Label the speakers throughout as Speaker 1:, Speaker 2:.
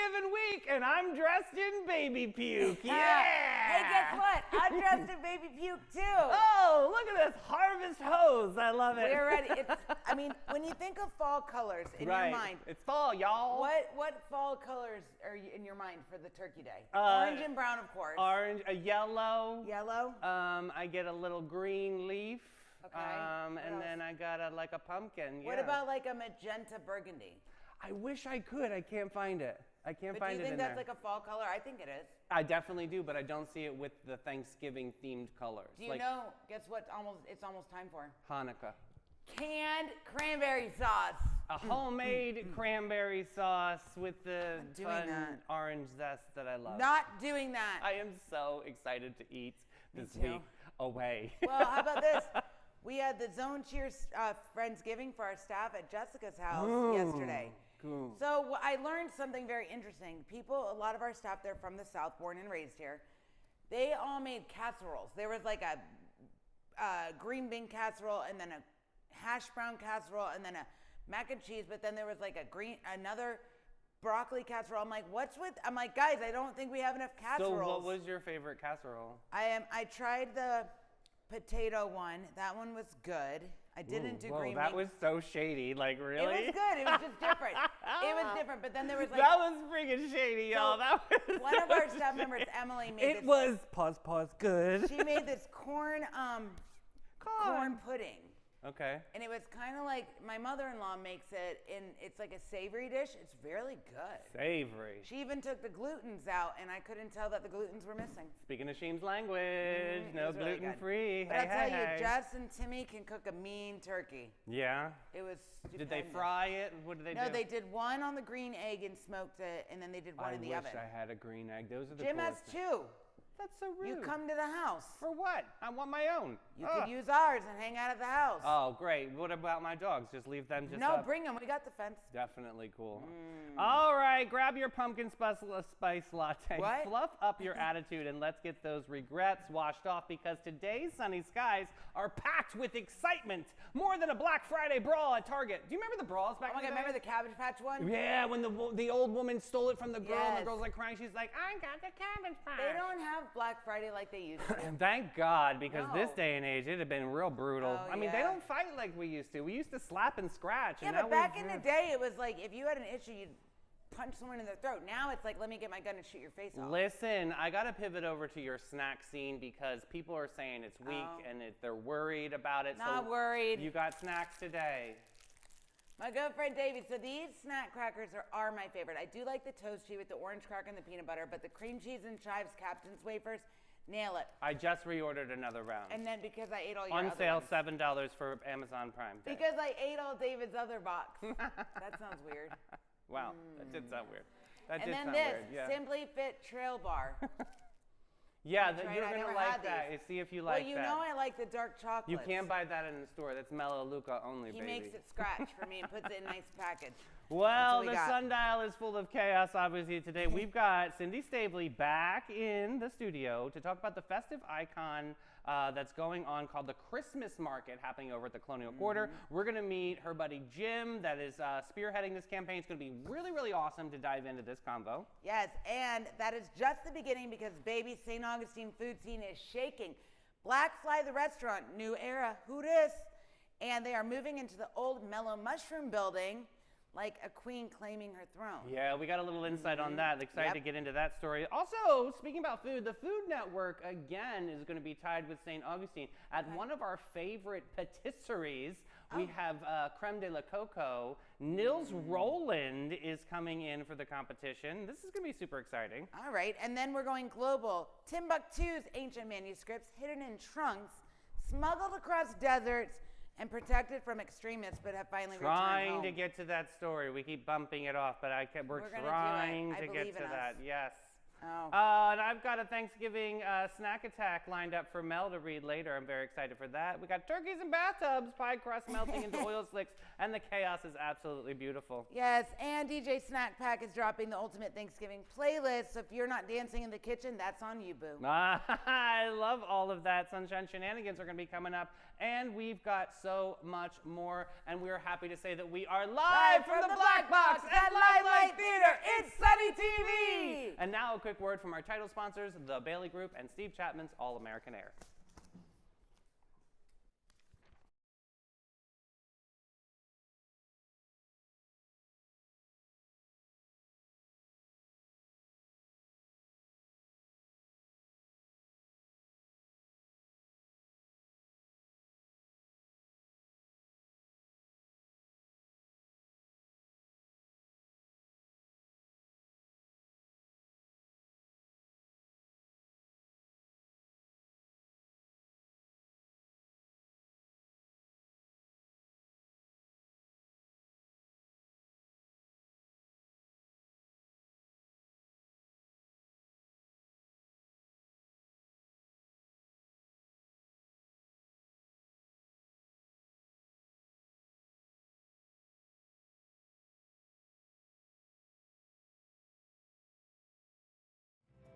Speaker 1: Thanksgiving week, and I'm dressed in baby puke. Yeah!
Speaker 2: Hey, guess what? I'm dressed in baby puke too.
Speaker 1: Oh, look at this harvest hose. I love it.
Speaker 2: We're ready. I mean, when you think of fall colors in your mind,
Speaker 1: it's fall, y'all.
Speaker 2: what fall colors are in your mind for the turkey day?
Speaker 1: Uh,
Speaker 2: Orange and brown, of course.
Speaker 1: Orange, a yellow.
Speaker 2: Yellow.
Speaker 1: I get a little green leaf.
Speaker 2: Okay.
Speaker 1: And
Speaker 2: What
Speaker 1: then
Speaker 2: else?
Speaker 1: I got like a pumpkin.
Speaker 2: What
Speaker 1: yeah.
Speaker 2: about like a magenta burgundy?
Speaker 1: I wish I could. I can't find it. I can't
Speaker 2: But
Speaker 1: find
Speaker 2: do
Speaker 1: it
Speaker 2: you think
Speaker 1: in
Speaker 2: that's
Speaker 1: there.
Speaker 2: like a fall color? I think it is.
Speaker 1: I definitely do, but I don't see it with the Thanksgiving themed colors.
Speaker 2: Do you
Speaker 1: like
Speaker 2: know? Guess what? It's almost time for
Speaker 1: Hanukkah.
Speaker 2: canned cranberry sauce.
Speaker 1: A homemade cranberry sauce with the
Speaker 2: doing
Speaker 1: fun
Speaker 2: that.
Speaker 1: orange zest that I love.
Speaker 2: Not doing that.
Speaker 1: I am so excited to eat this
Speaker 2: too.
Speaker 1: week away.
Speaker 2: Well, how about this? We had the Zone Cheers Friendsgiving for our staff at Jessica's house yesterday.
Speaker 1: Cool.
Speaker 2: So I learned something very interesting. A lot of our staff, they're from the South, born and raised here. They all made casseroles. There was like a green bean casserole, and then a hash brown casserole, and then a mac and cheese. But then there was like another broccoli casserole. I'm like, guys, I don't think we have enough casseroles.
Speaker 1: So what was your favorite casserole?
Speaker 2: I tried the potato one. That one was good. I didn't do green
Speaker 1: That
Speaker 2: bean.
Speaker 1: was so shady. Like, really?
Speaker 2: It was good. It was just different. It was different. But then there was like
Speaker 1: That was freaking shady, y'all. That was
Speaker 2: one of our staff members, Emily, made
Speaker 1: It was pause good.
Speaker 2: She made this corn pudding.
Speaker 1: Okay.
Speaker 2: And it was kind of like my mother-in-law makes it, and it's like a savory dish. It's really good.
Speaker 1: Savory.
Speaker 2: She even took the glutens out, and I couldn't tell that the glutens were missing.
Speaker 1: Speaking of Sheem's language,
Speaker 2: It
Speaker 1: no
Speaker 2: was really
Speaker 1: gluten
Speaker 2: good.
Speaker 1: free.
Speaker 2: But I'll tell you, Jess and Timmy can cook a mean turkey.
Speaker 1: Yeah.
Speaker 2: It was
Speaker 1: Did they
Speaker 2: stupendous.
Speaker 1: fry it? What did they do?
Speaker 2: No, they did one on the green egg and smoked it, and then they did one in the
Speaker 1: I
Speaker 2: oven.
Speaker 1: wish I had a green egg. Those are the
Speaker 2: Jim has
Speaker 1: coolest.
Speaker 2: two.
Speaker 1: That's so rude.
Speaker 2: You come to the house.
Speaker 1: For what? I want my own.
Speaker 2: You could use ours and hang out at the house.
Speaker 1: Oh, great. What about my dogs? Just leave them just
Speaker 2: No,
Speaker 1: up?
Speaker 2: bring them. We got the fence.
Speaker 1: Definitely cool. All right, grab your pumpkin spice latte.
Speaker 2: What?
Speaker 1: Fluff up your attitude and let's get those regrets washed off because today's sunny skies are packed with excitement. More than a Black Friday brawl at Target. Do you remember the brawls back
Speaker 2: Oh my
Speaker 1: in
Speaker 2: God,
Speaker 1: the day?
Speaker 2: remember the Cabbage Patch one?
Speaker 1: Yeah, when the old woman stole it from the girl and the
Speaker 2: Yes.
Speaker 1: girl's like crying. She's like, I got the Cabbage Patch.
Speaker 2: They don't have Black Friday like they used to.
Speaker 1: And thank God, because
Speaker 2: No.
Speaker 1: this day and age, it'd have been real brutal.
Speaker 2: Oh,
Speaker 1: I mean, they
Speaker 2: yeah.
Speaker 1: don't fight like we used to. We used to slap and scratch.
Speaker 2: Yeah,
Speaker 1: and
Speaker 2: but
Speaker 1: now
Speaker 2: back
Speaker 1: we've-
Speaker 2: in the day, it was like if you had an issue, you'd punch someone in the throat. Now it's like, let me get my gun and shoot your face off.
Speaker 1: Listen, I got to pivot over to your snack scene because people are saying it's weak
Speaker 2: Oh.
Speaker 1: and they're worried about it.
Speaker 2: Not
Speaker 1: so
Speaker 2: worried.
Speaker 1: You got snacks today.
Speaker 2: My good friend David, so these snack crackers are my favorite. I do like the toast cheese with the orange cracker and the peanut butter, but the cream cheese and chives Captain's wafers, nail it.
Speaker 1: I just reordered another round.
Speaker 2: And then because I ate all your
Speaker 1: On
Speaker 2: other
Speaker 1: sale,
Speaker 2: ones.
Speaker 1: $7 for Amazon Prime Day.
Speaker 2: Because I ate all David's other box. That sounds weird.
Speaker 1: Wow, that did sound weird. That
Speaker 2: And
Speaker 1: did
Speaker 2: then
Speaker 1: sound
Speaker 2: this,
Speaker 1: weird. Yeah,
Speaker 2: Simply Fit Trail Bar.
Speaker 1: yeah,
Speaker 2: That's right,
Speaker 1: you're
Speaker 2: I
Speaker 1: gonna
Speaker 2: never
Speaker 1: like
Speaker 2: had
Speaker 1: that.
Speaker 2: these.
Speaker 1: See if you
Speaker 2: Well,
Speaker 1: like
Speaker 2: you
Speaker 1: that.
Speaker 2: know I like the dark chocolate.
Speaker 1: You can't buy that in the store. That's Melaleuca only,
Speaker 2: He
Speaker 1: baby.
Speaker 2: makes it scratch for me and puts it in a nice package.
Speaker 1: Well,
Speaker 2: we
Speaker 1: the
Speaker 2: got.
Speaker 1: sundial is full of chaos, obviously, today. We've got Cindy Stavely back in the studio to talk about the festive icon that's going on called the Christmas Market happening over at the Colonial Quarter. We're going to meet her buddy Jim that is spearheading this campaign. It's going to be really, really awesome to dive into this convo.
Speaker 2: Yes, and that is just the beginning because baby St. Augustine food scene is shaking. Black Fly the restaurant, new era, who dis? And they are moving into the old Mellow Mushroom building like a queen claiming her throne.
Speaker 1: Yeah, we got a little insight on that. Excited
Speaker 2: Yep.
Speaker 1: to get into that story. Also, speaking about food, the Food Network again is going to be tied with St. Augustine at one of our favorite patisseries. We have Creme de la Coco. Nils Roland is coming in for the competition. This is going to be super exciting.
Speaker 2: All right, and then we're going global. Timbuktu's ancient manuscripts hidden in trunks, smuggled across deserts, and protected from extremists, but have finally returned
Speaker 1: Trying
Speaker 2: home.
Speaker 1: to get to that story. We keep bumping it off, but we're
Speaker 2: We're gonna do it.
Speaker 1: trying
Speaker 2: I
Speaker 1: to get
Speaker 2: believe
Speaker 1: to
Speaker 2: in
Speaker 1: that.
Speaker 2: us.
Speaker 1: Yes.
Speaker 2: Oh.
Speaker 1: And I've got a Thanksgiving snack attack lined up for Mel to read later. I'm very excited for that. We got turkeys and bathtubs, pie crust melting into oil slicks, and the chaos is absolutely beautiful.
Speaker 2: Yes, and DJ Snack Pack is dropping the Ultimate Thanksgiving playlist. So if you're not dancing in the kitchen, that's on you, boo.
Speaker 1: I love all of that. Sunshine Shenanigans are going to be coming up and we've got so much more. And we are happy to say that we are live from the Black Box at Limelight Theater. It's Sunny TV. And now a quick word from our title sponsors, the Bailey Group and Steve Chapman's All American Air.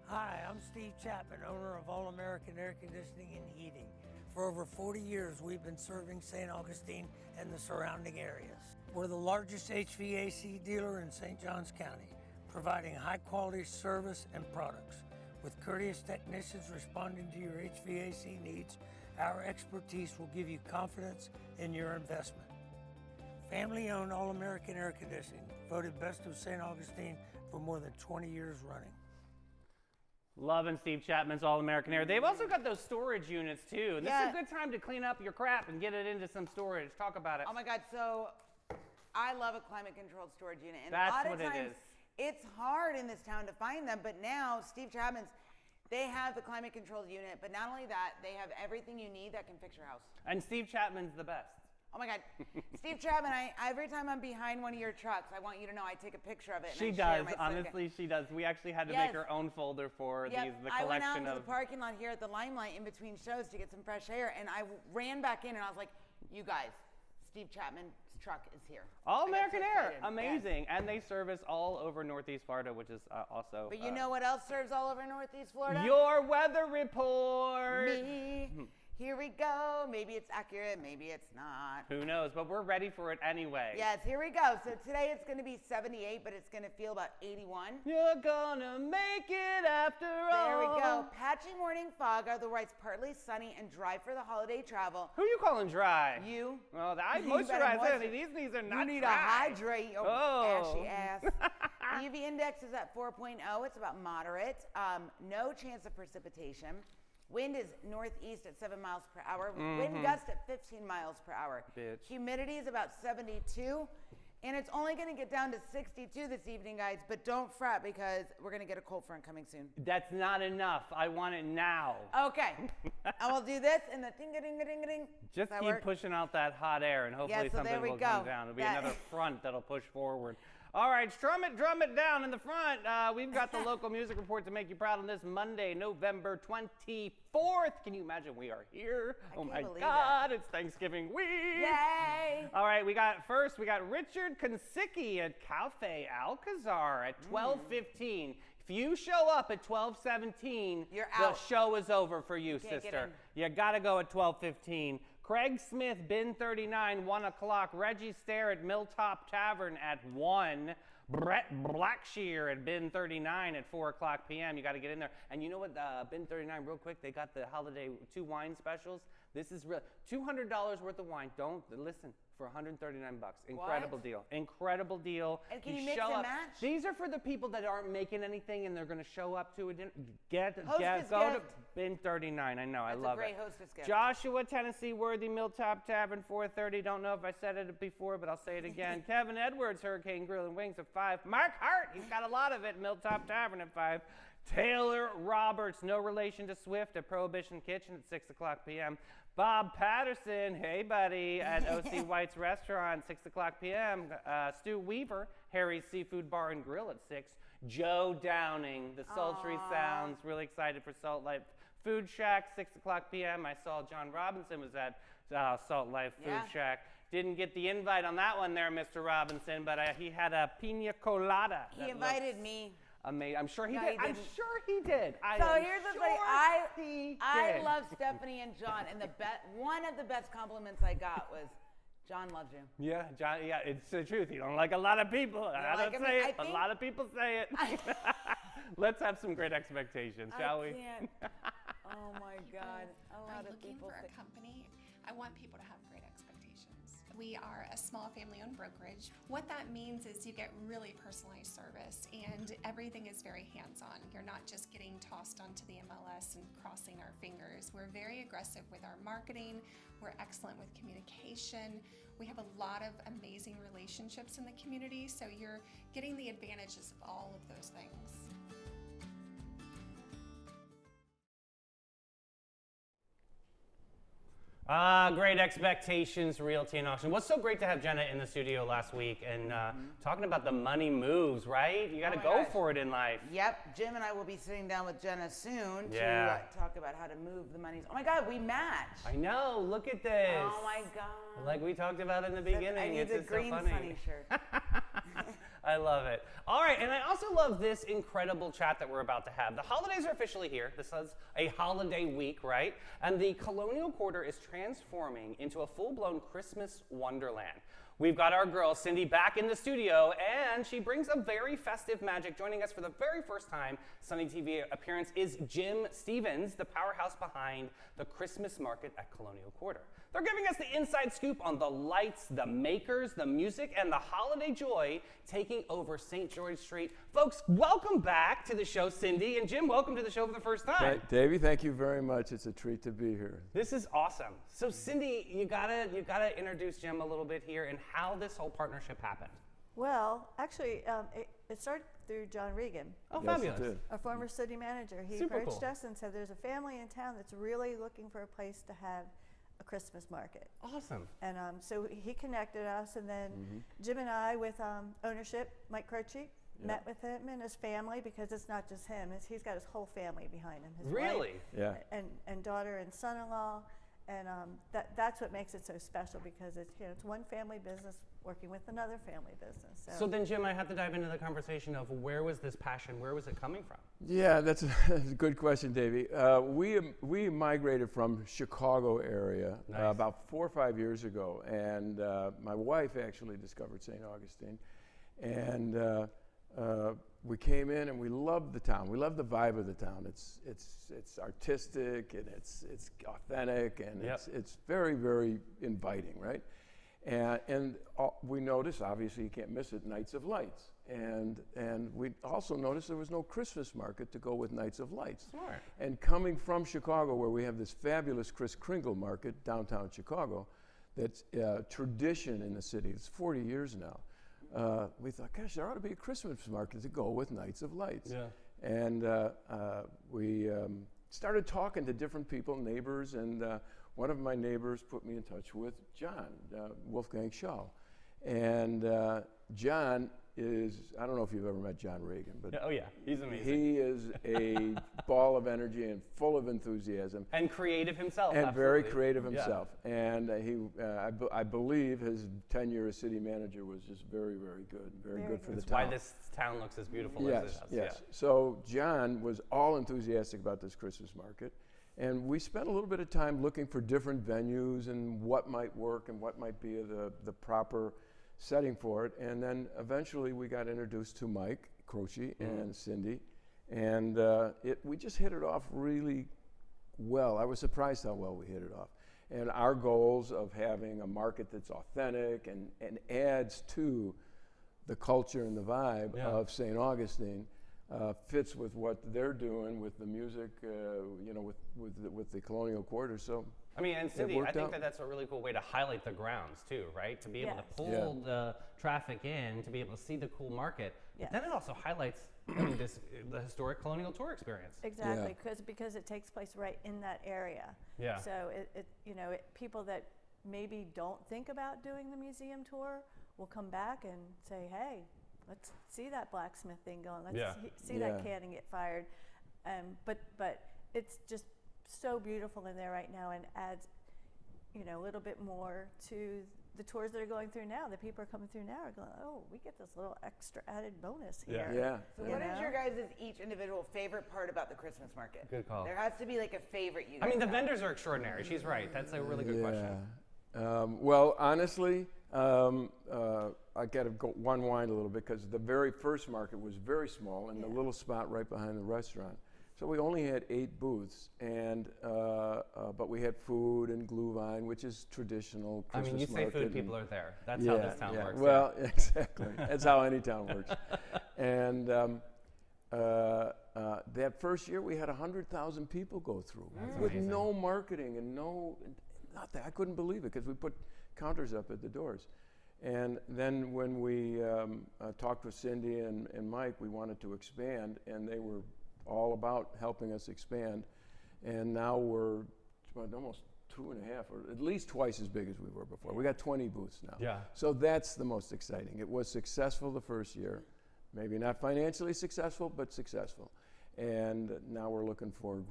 Speaker 3: Hi, I'm Steve Chapman, owner of All American Air Conditioning and Heating. For over 40 years, we've been serving St. Augustine and the surrounding areas. We're the largest HVAC dealer in St. Johns County, providing high-quality service and products. With courteous technicians responding to your HVAC needs, our expertise will give you confidence in your investment. Family-owned All American Air Conditioning, voted Best of St. Augustine for more than 20 years running.
Speaker 1: Loving Steve Chapman's All American Air. They've also got those storage units too. This is a good time to clean up your crap and get it into some storage. Talk about it.
Speaker 2: Oh my God, so I love a climate-controlled storage unit. And
Speaker 1: That's
Speaker 2: a lot
Speaker 1: what
Speaker 2: of
Speaker 1: it
Speaker 2: times,
Speaker 1: is.
Speaker 2: it's hard in this town to find them, but now Steve Chapman's, they have the climate-controlled unit, but not only that, they have everything you need that can fix your house.
Speaker 1: And Steve Chapman's the best.
Speaker 2: Oh my God. Steve Chapman, every time I'm behind one of your trucks, I want you to know I take a picture of it. And
Speaker 1: She
Speaker 2: I share
Speaker 1: does,
Speaker 2: my
Speaker 1: honestly, she does. We actually had to
Speaker 2: Yes.
Speaker 1: make her own folder for the
Speaker 2: I went out
Speaker 1: collection
Speaker 2: into
Speaker 1: of.
Speaker 2: the parking lot here at the Limelight in between shows to get some fresh air, and I ran back in and I was like, you guys, Steve Chapman's truck is here.
Speaker 1: All
Speaker 2: I got
Speaker 1: American
Speaker 2: so
Speaker 1: Air,
Speaker 2: excited.
Speaker 1: amazing.
Speaker 2: Yes.
Speaker 1: And they service all over Northeast Florida, which is also.
Speaker 2: But you know what else serves all over Northeast Florida?
Speaker 1: Your weather report.
Speaker 2: Me. Here we go. Maybe it's accurate, maybe it's not.
Speaker 1: Who knows? But we're ready for it anyway.
Speaker 2: Yes, here we go. So today it's going to be 78, but it's going to feel about 81.
Speaker 1: You're gonna make it after all.
Speaker 2: There we go. Patchy morning fog, otherwise partly sunny and dry for the holiday travel.
Speaker 1: Who you calling dry?
Speaker 2: You.
Speaker 1: Well, I
Speaker 2: You better
Speaker 1: moisturize
Speaker 2: moisturize.
Speaker 1: it. These are not
Speaker 2: You need
Speaker 1: dry.
Speaker 2: to hydrate your
Speaker 1: Oh.
Speaker 2: ashy ass. The UV index is at 4.0. It's about moderate. No chance of precipitation. Wind is northeast at 7 miles per hour. Wind gust at 15 miles per hour.
Speaker 1: Bitch.
Speaker 2: Humidity is about 72. And it's only going to get down to 62 this evening, guys. But don't fret because we're going to get a cold front coming soon.
Speaker 1: That's not enough. I want it now.
Speaker 2: Okay. And we'll do this and the ding-a-ding-a-ding-a-ding.
Speaker 1: Just
Speaker 2: Does that
Speaker 1: keep
Speaker 2: work?
Speaker 1: pushing out that hot air, and hopefully
Speaker 2: so there
Speaker 1: something
Speaker 2: we
Speaker 1: will
Speaker 2: go.
Speaker 1: come down. It'll be
Speaker 2: That-
Speaker 1: another front that'll push forward. All right, drum it down in the front. We've got the local music report to make you proud on this Monday, November 24th. Can you imagine we are here?
Speaker 2: I
Speaker 1: Oh
Speaker 2: can't
Speaker 1: my
Speaker 2: believe
Speaker 1: God, it's Thanksgiving week.
Speaker 2: Yay!
Speaker 1: All right, we got Richard Konsicki at Cafe Alcazar at 12:15. If you show up at 12:17,
Speaker 2: You're
Speaker 1: the
Speaker 2: out.
Speaker 1: show is over for you,
Speaker 2: can't get
Speaker 1: sister.
Speaker 2: in.
Speaker 1: You gotta go at 12:15. Craig Smith, Bin 39, 1 o'clock. Reggie Stair at Milltop Tavern at 1. Brett Blackshear at Bin 39 at 4 o'clock p.m. You got to get in there. And you know what, Bin 39, real quick, they got the holiday 2 wine specials. This is real. $200 worth of wine. Don't listen. For $139. Incredible
Speaker 2: What?
Speaker 1: deal. Incredible deal.
Speaker 2: And can you mix
Speaker 1: show
Speaker 2: and
Speaker 1: up.
Speaker 2: match?
Speaker 1: These are for the people that aren't making anything and they're going to show up to a dinner.
Speaker 2: Hostess
Speaker 1: Go to
Speaker 2: gift.
Speaker 1: Bin 39. I know. I
Speaker 2: That's
Speaker 1: love
Speaker 2: a great
Speaker 1: it.
Speaker 2: hostess gift.
Speaker 1: Joshua, Tennessee, Worthy, Milltop Tavern, 4:30. Don't know if I said it before, but I'll say it again. Kevin Edwards, Hurricane Grill and Wings at 5. Mark Hart, he's got a lot of it, Milltop Tavern at 5. Taylor Roberts, no relation to Swift, at Prohibition Kitchen at 6 o'clock p.m. Bob Patterson, hey buddy, at O.C. White's Restaurant, 6 o'clock p.m. Stu Weaver, Harry's Seafood Bar and Grill at 6. Joe Downing, the Sultry Sounds, really excited for Salt Life Food Shack, 6 o'clock p.m. I saw John Robinson was at Salt Life Food
Speaker 2: Yeah.
Speaker 1: Shack. Didn't get the invite on that one there, Mr. Robinson, but he had a pina colada.
Speaker 2: He invited me.
Speaker 1: amazing. I'm sure he
Speaker 2: No,
Speaker 1: did.
Speaker 2: he
Speaker 1: I'm
Speaker 2: didn't.
Speaker 1: sure he did.
Speaker 2: So here's the thing.
Speaker 1: He
Speaker 2: I
Speaker 1: did.
Speaker 2: love Stephanie and John, and one of the best compliments I got was, "John loves you."
Speaker 1: Yeah, John. Yeah, it's the truth. You don't like a lot of people. I
Speaker 2: like
Speaker 1: don't
Speaker 2: him.
Speaker 1: say
Speaker 2: I
Speaker 1: it. A
Speaker 2: think-
Speaker 1: lot of people say it. Let's have some great expectations, shall we?
Speaker 2: Can't. Oh my God. A
Speaker 4: Are
Speaker 2: lot
Speaker 4: you
Speaker 2: of
Speaker 4: looking
Speaker 2: people
Speaker 4: for
Speaker 2: say.
Speaker 4: a company? I want people to have great expectations. We are a small family-owned brokerage. What that means is you get really personalized service, and everything is very hands-on. You're not just getting tossed onto the MLS and crossing our fingers. We're very aggressive with our marketing. We're excellent with communication. We have a lot of amazing relationships in the community, so you're getting the advantages of all of those things.
Speaker 1: Great expectations, realty and auction. What's so great to have Jenna in the studio last week and talking about the money moves, right? You got to
Speaker 2: my
Speaker 1: go
Speaker 2: gosh.
Speaker 1: for it in life.
Speaker 2: Yep, Jim and I will be sitting down with Jenna soon
Speaker 1: Yeah.
Speaker 2: to talk about how to move the monies. Oh my God, we match.
Speaker 1: I know. Look at this.
Speaker 2: Oh my God.
Speaker 1: Like we talked about in the beginning.
Speaker 2: I need
Speaker 1: it's
Speaker 2: the
Speaker 1: just
Speaker 2: green
Speaker 1: so funny.
Speaker 2: sunny shirt.
Speaker 1: I love it. All right, and I also love this incredible chat that we're about to have. The holidays are officially here. This is a holiday week, right? And the Colonial Quarter is transforming into a full-blown Christmas wonderland. We've got our girl Cindy back in the studio, and she brings a very festive magic. Joining us for the very first time, Sunny TV appearance, is Jim Stevens, the powerhouse behind the Christmas market at Colonial Quarter. They're giving us the inside scoop on the lights, the makers, the music, and the holiday joy taking over St. George Street. Folks, welcome back to the show, Cindy. And Jim, welcome to the show for the first time.
Speaker 5: Davey, thank you very much. It's a treat to be here.
Speaker 1: This is awesome. So Cindy, you gotta introduce Jim a little bit here and how this whole partnership happened.
Speaker 6: Well, actually, it started through John Regan,
Speaker 1: Oh,
Speaker 5: Yes, it
Speaker 1: fabulous.
Speaker 5: did.
Speaker 6: our former city manager. He
Speaker 1: Super
Speaker 6: approached
Speaker 1: cool.
Speaker 6: us and said, there's a family in town that's really looking for a place to have a Christmas market.
Speaker 1: Awesome.
Speaker 6: And so he connected us, and then
Speaker 1: Mm-hmm.
Speaker 6: Jim and I, with ownership, Mike Croce, met with him and his family, because it's not just him. He's got his whole family behind him. His wife
Speaker 1: Really?
Speaker 5: Yeah.
Speaker 6: and daughter and son-in-law. And that's what makes it so special, because it's one family business working with another family business.
Speaker 1: So then, Jim, I have to dive into the conversation of where was this passion? Where was it coming from?
Speaker 5: Yeah, that's a good question, Davey. We migrated from Chicago area
Speaker 1: Nice.
Speaker 5: about 4 or 5 years ago, and my wife actually discovered St. Augustine, and we came in and we loved the town. We loved the vibe of the town. It's artistic and it's authentic and
Speaker 1: Yep.
Speaker 5: it's very, very inviting, right? And we noticed, obviously you can't miss it, Nights of Lights. And we also noticed there was no Christmas market to go with Nights of Lights.
Speaker 1: Smart.
Speaker 5: And coming from Chicago, where we have this fabulous Kris Kringle market, downtown Chicago, that's tradition in the city. It's 40 years now. We thought, gosh, there ought to be a Christmas market to go with Nights of Lights.
Speaker 1: Yeah.
Speaker 5: And we started talking to different people, neighbors, and one of my neighbors put me in touch with John, Wolfgang Shaw. And John is, I don't know if you've ever met John Regan, but
Speaker 1: Oh, yeah. He's amazing.
Speaker 5: he is a ball of energy and full of enthusiasm.
Speaker 1: And creative himself.
Speaker 5: And very
Speaker 1: absolutely.
Speaker 5: creative
Speaker 1: Yeah.
Speaker 5: himself. And I believe his tenure as city manager was just very, very good. Very good for the
Speaker 1: That's
Speaker 5: town.
Speaker 1: why this town looks as beautiful
Speaker 5: Yes,
Speaker 1: as it does.
Speaker 5: yes. So John was all enthusiastic about this Christmas market. And we spent a little bit of time looking for different venues and what might work and what might be the proper setting for it. And then eventually we got introduced to Mike Croce and Cindy. And we just hit it off really well. I was surprised how well we hit it off. And our goals of having a market that's authentic and adds to the culture and the vibe
Speaker 1: Yeah.
Speaker 5: of St. Augustine fits with what they're doing with the music, with the Colonial Quarter. So
Speaker 1: I mean, and Cindy, I
Speaker 5: worked
Speaker 1: think
Speaker 5: out.
Speaker 1: that's a really cool way to highlight the grounds too, right? To be able to
Speaker 6: Yes.
Speaker 1: pull
Speaker 5: Yeah.
Speaker 1: the traffic in, to be able to see the cool market.
Speaker 6: Yes.
Speaker 1: But then it also highlights the historic Colonial Tour experience.
Speaker 6: Exactly, because it takes place right in that area.
Speaker 1: Yeah.
Speaker 6: So people that maybe don't think about doing the museum tour will come back and say, hey, let's see that blacksmith thing going. Let's
Speaker 1: Yeah.
Speaker 6: see
Speaker 5: Yeah.
Speaker 6: that cannon get fired. But it's just so beautiful in there right now, and adds a little bit more to the tours that are going through now, the people are coming through now are going, oh, we get this little extra added bonus here.
Speaker 5: Yeah.
Speaker 2: So what is your guys' each individual favorite part about the Christmas market?
Speaker 1: Good call.
Speaker 2: There has to be like a favorite you
Speaker 1: I
Speaker 2: guys
Speaker 1: mean, the
Speaker 2: have.
Speaker 1: vendors are extraordinary. She's right. That's a really good question.
Speaker 5: Well, honestly, I got to go unwind a little bit because the very first market was very small in the little spot right behind the restaurant. So we only had 8 booths, and but we had food and glühwein, which is traditional Christmas
Speaker 1: I mean, you say
Speaker 5: market.
Speaker 1: food,
Speaker 5: and-
Speaker 1: people are there. That's how this town works.
Speaker 5: Well, exactly. That's how any town works. And that first year, we had 100,000 people go through with
Speaker 1: amazing.
Speaker 5: no marketing and nothing. I couldn't believe it because we put counters up at the doors. And then when we talked with Cindy and Mike, we wanted to expand, and they were all about helping us expand. And now we're almost 2.5, or at least twice as big as we were before. We got 20 booths now.
Speaker 1: Yeah.
Speaker 5: So that's the most exciting. It was successful the first year. Maybe not financially successful, but successful. And now we're looking for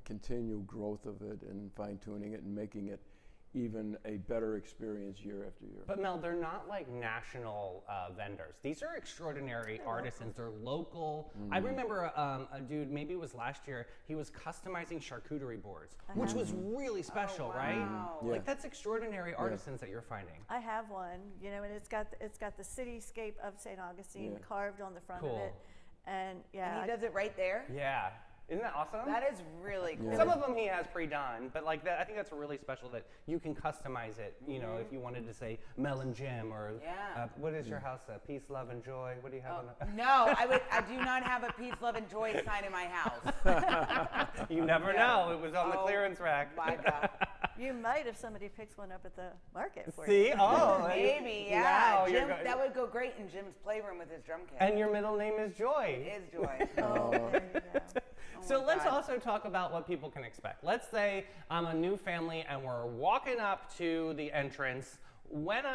Speaker 5: continued growth of it and fine-tuning it and making it even a better experience year after year.
Speaker 1: But Mel, they're not like national vendors. These are extraordinary artisans. They're local. I remember a dude, maybe it was last year, he was customizing charcuterie boards, which was really special, right?
Speaker 2: wow.
Speaker 5: Yeah.
Speaker 1: Like that's extraordinary artisans that you're finding.
Speaker 6: I have one, you know, and it's got the cityscape of St. Augustine
Speaker 5: Yeah.
Speaker 6: carved on the front of
Speaker 1: Cool.
Speaker 6: it, and
Speaker 2: And he does it right there?
Speaker 1: Yeah. Isn't that awesome?
Speaker 2: That is really cool.
Speaker 5: Yeah.
Speaker 1: Some of them he has pre-done, but like that, I think that's really special that you can customize it. You know, if you wanted to say Mel and Jim, or
Speaker 2: Yeah.
Speaker 1: what is your house? Peace, love, and joy. What do you have on the?
Speaker 2: No, I do not have a peace, love, and joy sign in my house.
Speaker 1: You never
Speaker 2: Yeah.
Speaker 1: know. It was on the
Speaker 2: Oh,
Speaker 1: clearance rack.
Speaker 2: My God.
Speaker 6: you might if somebody picks one up at the market for
Speaker 1: See?
Speaker 6: you.
Speaker 1: Oh,
Speaker 2: Maybe, yeah.
Speaker 1: Wow, you're
Speaker 2: Jim,
Speaker 1: go-
Speaker 2: that would go great in Jim's playroom with his drum kit.
Speaker 1: And your middle name is Joy.
Speaker 2: It is Joy.
Speaker 6: Oh, there you go.
Speaker 1: So
Speaker 2: my
Speaker 1: let's
Speaker 2: God.
Speaker 1: also talk about what people can expect. Let's say I'm a new family and we're walking up to the entrance. When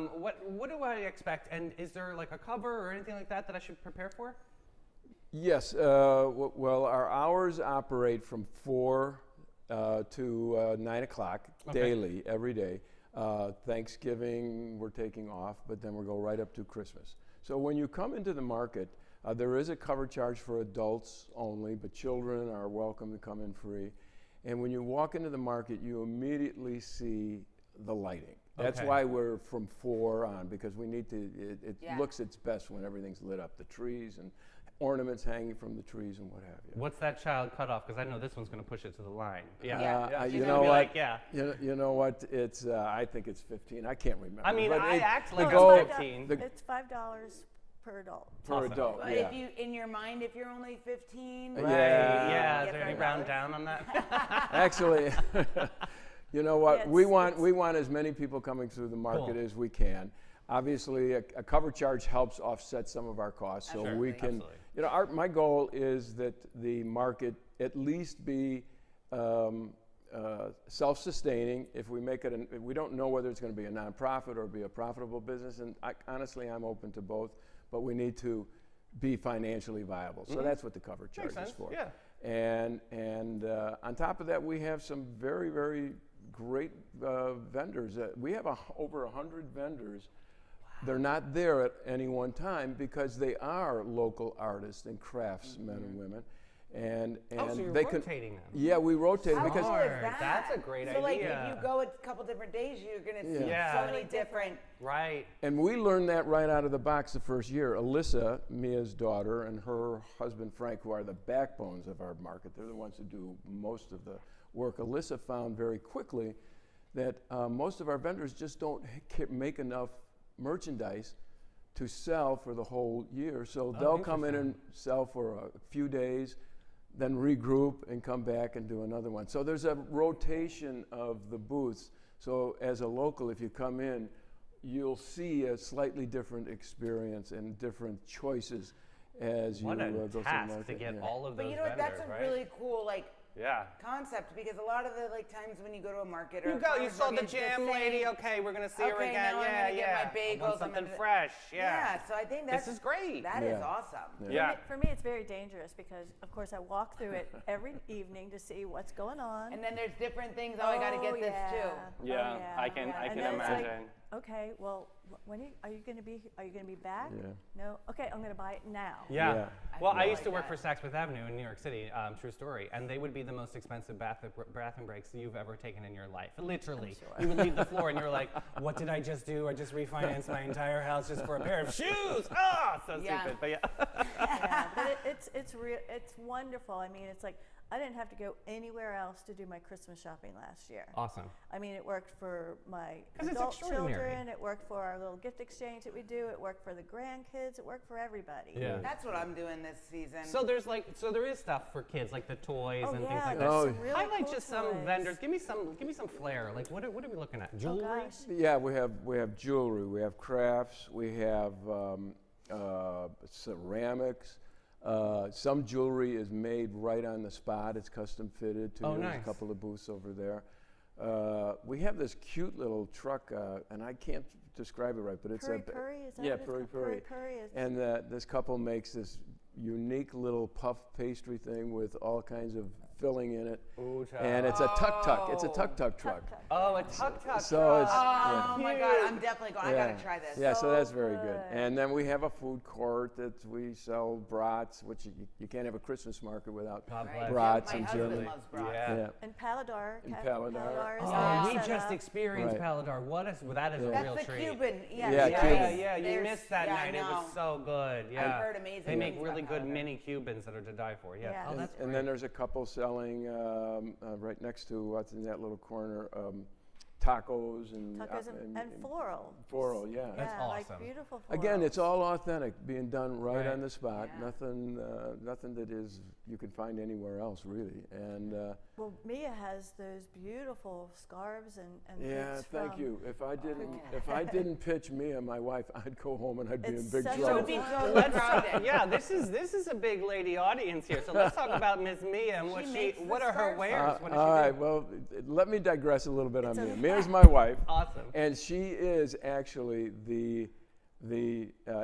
Speaker 1: what do I expect? And is there like a cover or anything like that I should prepare for?
Speaker 5: Yes. Well, our hours operate from 4 to 9 o'clock daily, every day. Thanksgiving, we're taking off, but then we'll go right up to Christmas. So when you come into the market, there is a cover charge for adults only, but children are welcome to come in free. And when you walk into the market, you immediately see the lighting. That's
Speaker 1: Okay.
Speaker 5: why we're from 4 on, because we need to, it
Speaker 2: Yeah.
Speaker 5: looks its best when everything's lit up. The trees and ornaments hanging from the trees and what have you.
Speaker 1: What's that child cut off? Because I know this one's going to push it to the line. Yeah.
Speaker 2: Yeah.
Speaker 1: She's
Speaker 5: You
Speaker 1: gonna
Speaker 5: know
Speaker 1: be
Speaker 5: what?
Speaker 1: like, yeah.
Speaker 5: You know what? It's I think it's 15. I can't remember.
Speaker 1: I mean,
Speaker 5: but
Speaker 1: I
Speaker 5: it-
Speaker 1: act
Speaker 5: the
Speaker 1: like
Speaker 5: goal
Speaker 1: I'm 15.
Speaker 6: It's $5 per adult.
Speaker 5: per
Speaker 1: Awesome.
Speaker 5: adult.
Speaker 2: But
Speaker 5: Yeah.
Speaker 2: if you, in your mind, if you're only 15,
Speaker 5: Right.
Speaker 1: Yeah.
Speaker 2: you
Speaker 1: Is
Speaker 2: get
Speaker 1: there any
Speaker 2: $5.
Speaker 1: round down on that?
Speaker 5: Actually, you know what?
Speaker 6: Yeah,
Speaker 5: we
Speaker 6: it's-
Speaker 5: want as many people coming through the market
Speaker 1: Cool.
Speaker 5: as we can. Obviously, a cover charge helps offset some some of our costs, so
Speaker 2: Sure,
Speaker 5: we can.
Speaker 1: absolutely.
Speaker 5: You know, my goal is that the market at least be self-sustaining. If we make it, we don't know whether it's going to be a nonprofit or be a profitable business, and honestly, I'm open to both. But we need to be financially viable. So that's what the cover charge
Speaker 1: Makes sense.
Speaker 5: is for.
Speaker 1: Yeah.
Speaker 5: And on top of that, we have some very, very great vendors. We have over 100 vendors. They're not there at any one time because they are local artists and craftsmen and women. And
Speaker 1: Oh, so you're
Speaker 5: they
Speaker 1: rotating them.
Speaker 5: Yeah, we rotate
Speaker 2: How
Speaker 5: because
Speaker 2: cool is
Speaker 1: Smart.
Speaker 2: that?
Speaker 1: That's a great
Speaker 2: so like
Speaker 1: idea.
Speaker 2: if you go a couple different days, you're gonna see
Speaker 1: Yeah.
Speaker 2: so many different.
Speaker 1: Right.
Speaker 5: And we learned that right out of the box the first year. Alyssa, Mia's daughter, and her husband Frank, who are the backbones of our market, they're the ones who do most of the work. Alyssa found very quickly that most of our vendors just don't make enough merchandise to sell for the whole year. So they'll come in and sell for a few days, then regroup and come back and do another one. So there's a rotation of the booths. So as a local, if you come in, you'll see a slightly different experience and different choices as
Speaker 1: What
Speaker 5: you
Speaker 1: a
Speaker 5: go through the
Speaker 1: task
Speaker 5: market.
Speaker 1: to get
Speaker 5: Yeah.
Speaker 1: all of those
Speaker 2: But you know what?
Speaker 1: vendors,
Speaker 2: That's a
Speaker 1: right?
Speaker 2: really cool like
Speaker 1: Yeah.
Speaker 2: concept because a lot of the like times when you go to a market or
Speaker 1: You
Speaker 2: a
Speaker 1: go, you
Speaker 2: farmer's
Speaker 1: saw the
Speaker 2: market, it's
Speaker 1: jam
Speaker 2: same.
Speaker 1: lady. Okay, we're gonna see her
Speaker 2: Okay,
Speaker 1: again.
Speaker 2: now I'm
Speaker 1: Yeah,
Speaker 2: gonna get
Speaker 1: yeah.
Speaker 2: my
Speaker 1: I
Speaker 2: bagels,
Speaker 1: want
Speaker 2: I'm
Speaker 1: something
Speaker 2: gonna-
Speaker 1: fresh.
Speaker 2: Yeah, so I think
Speaker 1: This
Speaker 2: that's
Speaker 1: is great.
Speaker 2: That is
Speaker 5: Yeah.
Speaker 2: awesome.
Speaker 1: Yeah.
Speaker 6: For me, it's very dangerous because, of course, I walk through it every evening to see what's going on.
Speaker 2: And then there's different things. Oh, I got to get this too.
Speaker 1: Yeah, I can
Speaker 6: And
Speaker 1: imagine.
Speaker 6: then it's like okay, well, when are you going to be back?
Speaker 5: Yeah.
Speaker 6: No. Okay, I'm going to buy it now.
Speaker 1: Yeah.
Speaker 5: Yeah.
Speaker 1: Well, I
Speaker 2: feel
Speaker 1: used to
Speaker 2: like
Speaker 1: work
Speaker 2: that.
Speaker 1: for Saks Fifth Avenue in New York City, true story, and they would be the most expensive bathroom breaks you've ever taken in your life. Literally.
Speaker 6: sure.
Speaker 1: You would leave the floor and you're like, what did I just do? I just refinanced my entire house just for a pair of shoes. Ah, so
Speaker 2: Yeah.
Speaker 1: stupid. But yeah.
Speaker 6: Yeah, but it's wonderful. I mean, it's like I didn't have to go anywhere else to do my Christmas shopping last year.
Speaker 1: Awesome.
Speaker 6: I mean, it worked for my
Speaker 1: 'Cause it's
Speaker 6: adult
Speaker 1: extraordinary.
Speaker 6: children. It worked for our little gift exchange that we do. It worked for the grandkids. It worked for everybody.
Speaker 1: Yeah.
Speaker 2: That's what I'm doing this season.
Speaker 1: So there is stuff for kids like the toys
Speaker 6: Oh
Speaker 1: and
Speaker 6: yeah,
Speaker 1: things like
Speaker 6: there's
Speaker 1: that.
Speaker 5: Oh,
Speaker 6: some really
Speaker 1: Highlight
Speaker 6: cool
Speaker 1: just some
Speaker 6: toys.
Speaker 1: vendors. Give me some flair. Like what are we looking at?
Speaker 6: Oh
Speaker 1: Jewelry.
Speaker 6: gosh.
Speaker 5: Yeah, we have jewelry, we have crafts, we have ceramics. Some jewelry is made right on the spot. It's custom fitted to
Speaker 1: Oh,
Speaker 5: There's
Speaker 1: nice.
Speaker 5: a couple of booths over there. We have this cute little truck, and I can't describe it right, but it's
Speaker 6: Puri, is that
Speaker 5: yeah,
Speaker 6: what it's
Speaker 5: Puri
Speaker 6: called?
Speaker 5: Puri.
Speaker 6: Puri is
Speaker 5: And this couple makes this unique little puff pastry thing with all kinds of filling in it,
Speaker 1: Ooh, child.
Speaker 5: and it's a tuk-tuk. It's a
Speaker 2: Oh.
Speaker 5: tuk-tuk truck.
Speaker 6: Tuk-tuk.
Speaker 1: Oh, a tuk-tuk.
Speaker 5: So it's
Speaker 2: oh
Speaker 5: yeah.
Speaker 2: my God, I'm definitely going. I
Speaker 5: Yeah.
Speaker 2: gotta try this.
Speaker 5: Yeah, so that's
Speaker 6: So
Speaker 5: very good.
Speaker 6: good.
Speaker 5: And then we have a food court that we sell brats, which you can't have a Christmas market without.
Speaker 1: God
Speaker 2: Right.
Speaker 1: bless.
Speaker 5: Brats
Speaker 2: My
Speaker 5: and
Speaker 2: husband
Speaker 5: Germany.
Speaker 2: loves brats.
Speaker 1: Yeah.
Speaker 5: Yeah.
Speaker 6: And Paladar.
Speaker 5: And
Speaker 6: Cat-
Speaker 5: Paladar.
Speaker 6: is
Speaker 1: Oh,
Speaker 6: all
Speaker 1: we
Speaker 6: set
Speaker 1: just
Speaker 6: up.
Speaker 1: experienced
Speaker 5: Right.
Speaker 1: Paladar. That is a
Speaker 2: That's
Speaker 1: real
Speaker 2: the
Speaker 1: treat.
Speaker 2: Cuban.
Speaker 5: Yeah,
Speaker 1: Yeah,
Speaker 5: Cuban.
Speaker 1: yeah, you
Speaker 2: There's-
Speaker 1: missed that
Speaker 2: yeah, I
Speaker 1: night. It was
Speaker 2: know.
Speaker 1: so good. Yeah.
Speaker 2: heard amazing
Speaker 1: They make
Speaker 2: things
Speaker 1: really
Speaker 2: about
Speaker 1: good
Speaker 2: Paladar.
Speaker 1: mini Cubans that are to die for. Yeah.
Speaker 6: Yeah.
Speaker 1: Oh,
Speaker 5: And,
Speaker 1: that's
Speaker 5: and
Speaker 1: great.
Speaker 5: then there's a couple selling right next to what's in that little corner, tacos and
Speaker 6: Tacos and floral.
Speaker 5: floral, yeah.
Speaker 1: That's
Speaker 6: yeah, like
Speaker 1: awesome.
Speaker 6: beautiful florals.
Speaker 5: Again, it's all authentic, being done right
Speaker 1: Right.
Speaker 5: on the spot.
Speaker 2: Yeah.
Speaker 5: Nothing that is you could find anywhere else, really. And
Speaker 6: Well, Mia has those beautiful scarves and
Speaker 5: yeah,
Speaker 6: things
Speaker 5: thank
Speaker 6: from-
Speaker 5: you. If I didn't pitch Mia, my wife, I'd go home and I'd be in
Speaker 6: It's
Speaker 5: big
Speaker 6: such a
Speaker 2: So
Speaker 5: trouble.
Speaker 2: it'd be
Speaker 6: Well,
Speaker 2: so
Speaker 1: Let's talk,
Speaker 2: crowded.
Speaker 1: yeah, this is a big lady audience here. So let's talk about Miss Mia and
Speaker 2: She makes the
Speaker 1: what are her
Speaker 2: scarves.
Speaker 1: wares? What does
Speaker 5: all
Speaker 1: she
Speaker 5: right,
Speaker 1: do?
Speaker 5: well, let me digress a little bit on
Speaker 6: It's
Speaker 5: Mia.
Speaker 6: okay.
Speaker 5: Mia's my wife,
Speaker 1: Awesome.
Speaker 5: and she is actually the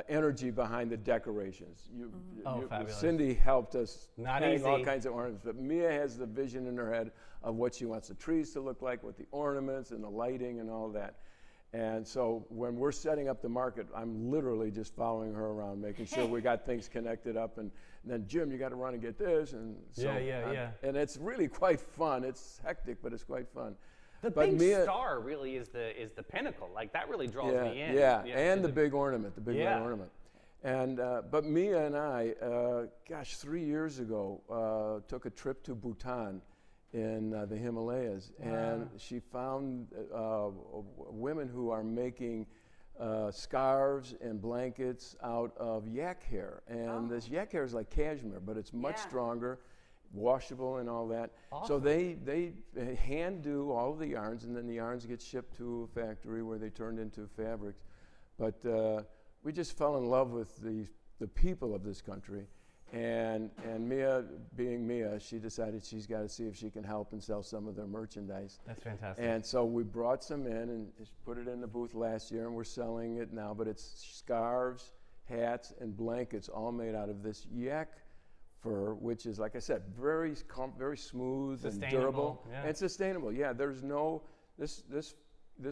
Speaker 5: energy behind the decorations.
Speaker 1: Oh, fabulous.
Speaker 5: Cindy helped us
Speaker 1: Not
Speaker 5: hang all
Speaker 1: easy.
Speaker 5: kinds of ornaments, but Mia has the vision in her head of what she wants the trees to look like, with the ornaments and the lighting and all that. And so when we're setting up the market, I'm literally just following her around, making sure we got things connected up. And then, Jim, you got to run and get this. And so
Speaker 1: Yeah.
Speaker 5: And it's really quite fun. It's hectic, but it's quite fun.
Speaker 1: The
Speaker 5: But
Speaker 1: big
Speaker 5: Mia-
Speaker 1: star really is the pinnacle. Like that really draws
Speaker 5: Yeah,
Speaker 1: me in.
Speaker 5: yeah,
Speaker 1: to
Speaker 5: and the big ornament, the big red
Speaker 1: Yeah.
Speaker 5: ornament. And but Mia and I, 3 years ago, took a trip to Bhutan in the Himalayas, and she found women who are making scarves and blankets out of yak hair. And this yak hair is like cashmere, but it's much
Speaker 2: Yeah.
Speaker 5: stronger, washable and all that. So
Speaker 1: Awesome.
Speaker 5: they hand do all of the yarns, and then the yarns get shipped to a factory where they turned into fabrics. But we just fell in love with the people of this country. And Mia, being Mia, she decided she's got to see if she can help and sell some of their merchandise.
Speaker 1: That's fantastic.
Speaker 5: And so we brought some in and just put it in the booth last year, and we're selling it now. But it's scarves, hats, and blankets, all made out of this yak fur, which is, like I said, very smooth and
Speaker 1: Sustainable,
Speaker 5: durable
Speaker 1: yeah.
Speaker 5: and sustainable. Yeah, there's no this